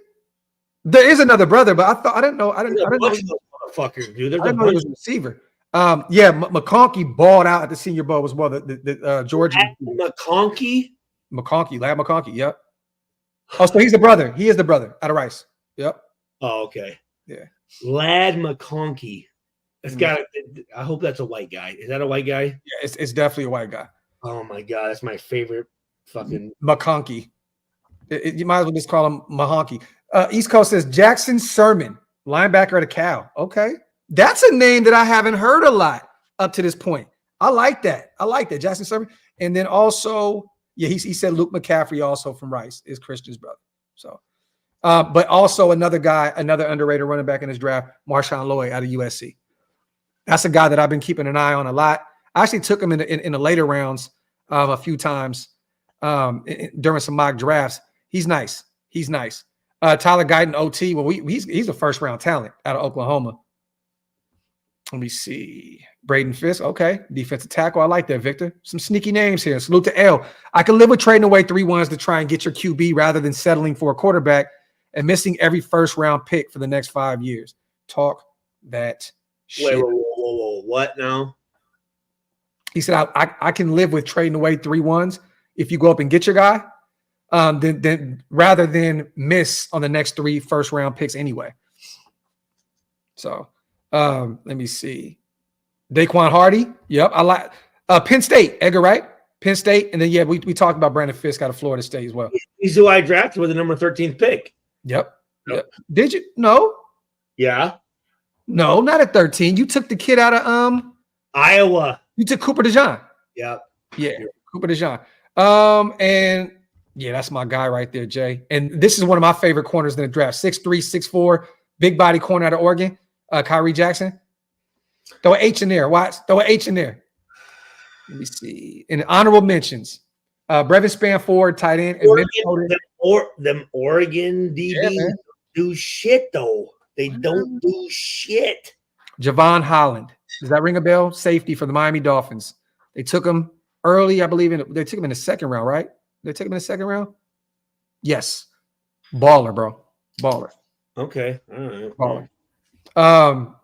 There is another brother, but I didn't know. I didn't know. Motherfuckers, dude. I didn't know he was a receiver. Yeah, McConkey balled out at the Senior Bowl as well. The Georgia McConkey. Lad McConkey. Yep. Oh, so he's the brother. He is the brother out of Rice. Yep. Oh, okay. Yeah. Lad McConkey. It's got. I hope that's a white guy. Is that a white guy? Yeah, it's definitely a white guy. Oh my god, that's my favorite fucking McConkey. You might as well just call him Mahonky. East Coast says Jackson Sermon, linebacker at a Cal. Okay, that's a name that I haven't heard a lot up to this point. I like that. Jackson Sermon, and then also, yeah, he said Luke McCaffrey also from Rice is Christian's brother. So, but also another guy, another underrated running back in his draft, Marshawn Lloyd out of USC. That's a guy that I've been keeping an eye on a lot. I actually took him in the later rounds a few times during some mock drafts. He's nice. Tyler Guyton, OT. Well, he's a first round talent out of Oklahoma. Let me see. Braden Fisk. Okay. Defensive tackle. I like that, Victor. Some sneaky names here. Salute to L. I can live with trading away 3-1s to try and get your QB rather than settling for a quarterback and missing every first round pick for the next 5 years. Talk that shit. Whoa. What now? He said, I can live with trading away 3-1s if you go up and get your guy. Then rather than miss on the next 3 first round picks anyway. So let me see. Daquan Hardy. Yep. I like Penn State, Edgar Wright, Penn State. And then, yeah, we talked about Brandon Fisk out of Florida State as well. He's who I drafted with the number 13th pick. Yep. Did you? No. Yeah. No, not at 13. You took the kid out of Iowa. You took Cooper DeJean. Yep. Yeah, Cooper DeJean. And yeah, that's my guy right there, Jay. And this is one of my favorite corners in the draft. 6'3", 6'4", big body corner out of Oregon, Kyrie Jackson. Throw an H in there. Watch. Throw an H in there. Let me see. In honorable mentions, Brevin Spanford, tight end. Them Oregon DBs do shit, though. They don't do shit. Javon Holland. Does that ring a bell? Safety for the Miami Dolphins. They took him early, I believe. They took him in the second round, right? They took him in the second round? Yes. Baller, bro. Baller. Okay. All right. Baller.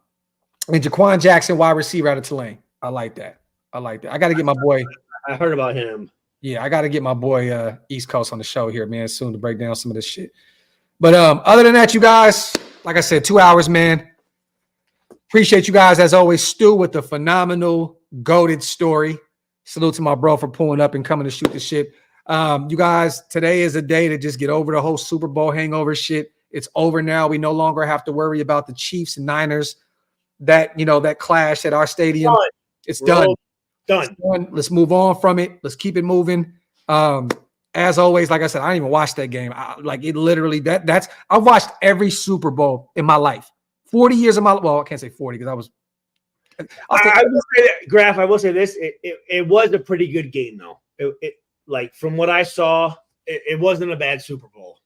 And Jaquan Jackson, wide receiver out of Tulane. I like that. I got to get my boy. I heard about him. Yeah, I got to get my boy East Coast on the show here, man, soon to break down some of this shit. But other than that, you guys, like I said, 2 hours, man. Appreciate you guys, as always. Stu with the phenomenal, goated story. Salute to my bro for pulling up and coming to shoot the shit. You guys, today is a day to just get over the whole Super Bowl hangover shit. It's over now. We no longer have to worry about the Chiefs and Niners, that clash at our stadium. It's done. Done. Let's move on from it. Let's keep it moving. As always, like I said, I didn't even watch that game. I watched every Super Bowl in my life. 40 years of my I can't say 40 because I will say that, Graph, I will say this. It was a pretty good game, though. It like from what I saw, it wasn't a bad Super Bowl.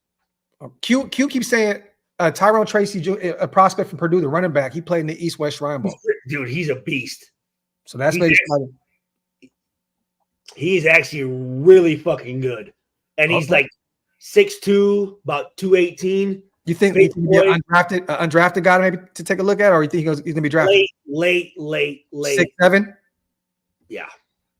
Q keeps saying Tyrone Tracy, a prospect from Purdue, the running back. He played in the East-West Shrine Bowl. Dude, he's a beast. So that's maybe he's actually really fucking good. And he's like 6'2", about 218. You think he's going to be an undrafted guy maybe to take a look at, or you think he's going to be drafted? Late. 6'7"? Yeah.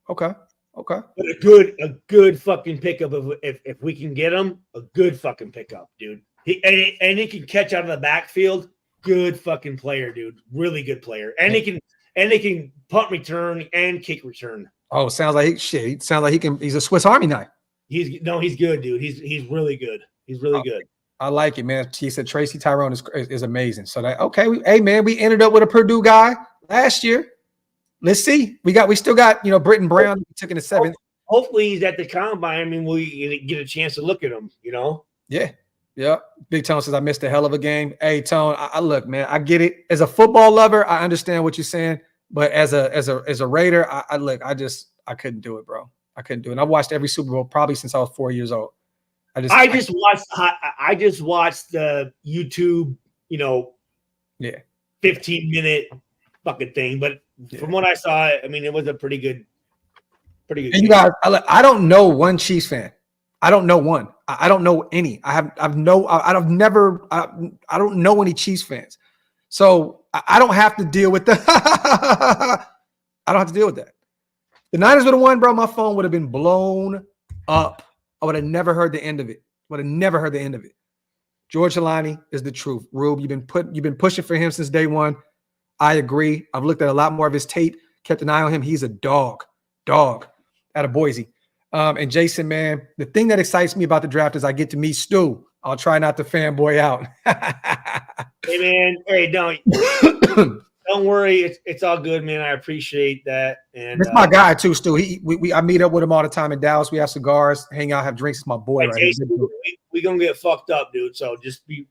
Okay. But a good fucking pickup if we can get him, a good fucking pickup, dude. He can catch out of the backfield. Good fucking player, dude. Really good player. And he can punt return and kick return. Oh, sounds like he can. He's a Swiss Army knife. He's good, dude. He's really good. He's really good. I like it, man. He said Tracy Tyrone is amazing. So that hey man, we ended up with a Purdue guy last year. Let's see. We still got Britton Brown. We took in the 7th. Hopefully he's at the combine. I mean, we get a chance to look at him. Yeah. Big Tone says I missed a hell of a game. Hey Tone, I look, man. I get it. As a football lover, I understand what you're saying. But as a Raider, I couldn't do it, bro. I couldn't do it. And I've watched every Super Bowl probably since I was 4 years old. I just watched the YouTube, 15-minute fucking thing. But from what I saw, I mean, it was a pretty good. And you guys, I don't know one Chiefs fan. I don't know one. I don't know any. I don't know any Chiefs fans. So I don't have to deal with that. I don't have to deal with that. The Niners would have won, bro. My phone would have been blown up. I would have never heard the end of it. George Halani is the truth. Rube, you've been pushing for him since day one. I agree. I've looked at a lot more of his tape, kept an eye on him. He's a dog out of Boise. And Jason, man, the thing that excites me about the draft is I get to meet Stu. I'll try not to fanboy out. Hey, man. Hey, don't worry. It's all good, man. I appreciate that. And it's my guy too, Stu. I meet up with him all the time in Dallas. We have cigars, hang out, have drinks. It's my boy, right? Jason, we gonna get fucked up, dude. So just be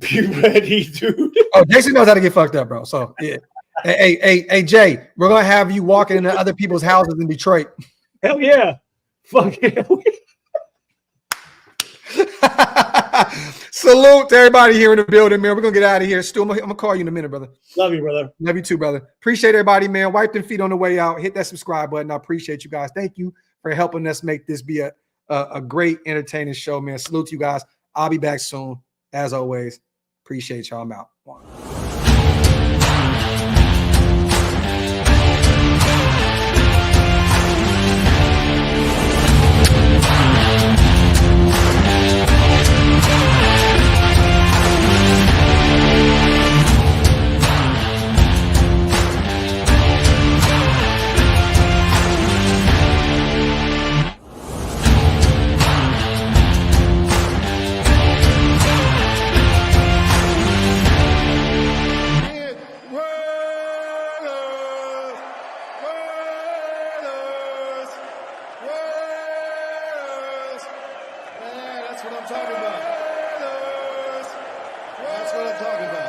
ready, dude. Oh, Jason knows how to get fucked up, bro. So yeah. Hey, Jay, we're gonna have you walking into other people's houses in Detroit. Hell yeah. Fuck yeah. Salute to everybody here in the building, man. We're gonna get out of here. Stu, I'm gonna call you in a minute, brother. Love you, brother. Love you too, brother. Appreciate everybody, man. Wipe them feet on the way out. Hit that subscribe button. I appreciate you guys. Thank you for helping us make this be a great, entertaining show, man. Salute to you guys. I'll be back soon. As always, appreciate y'all. I'm out. That's what I'm talking about.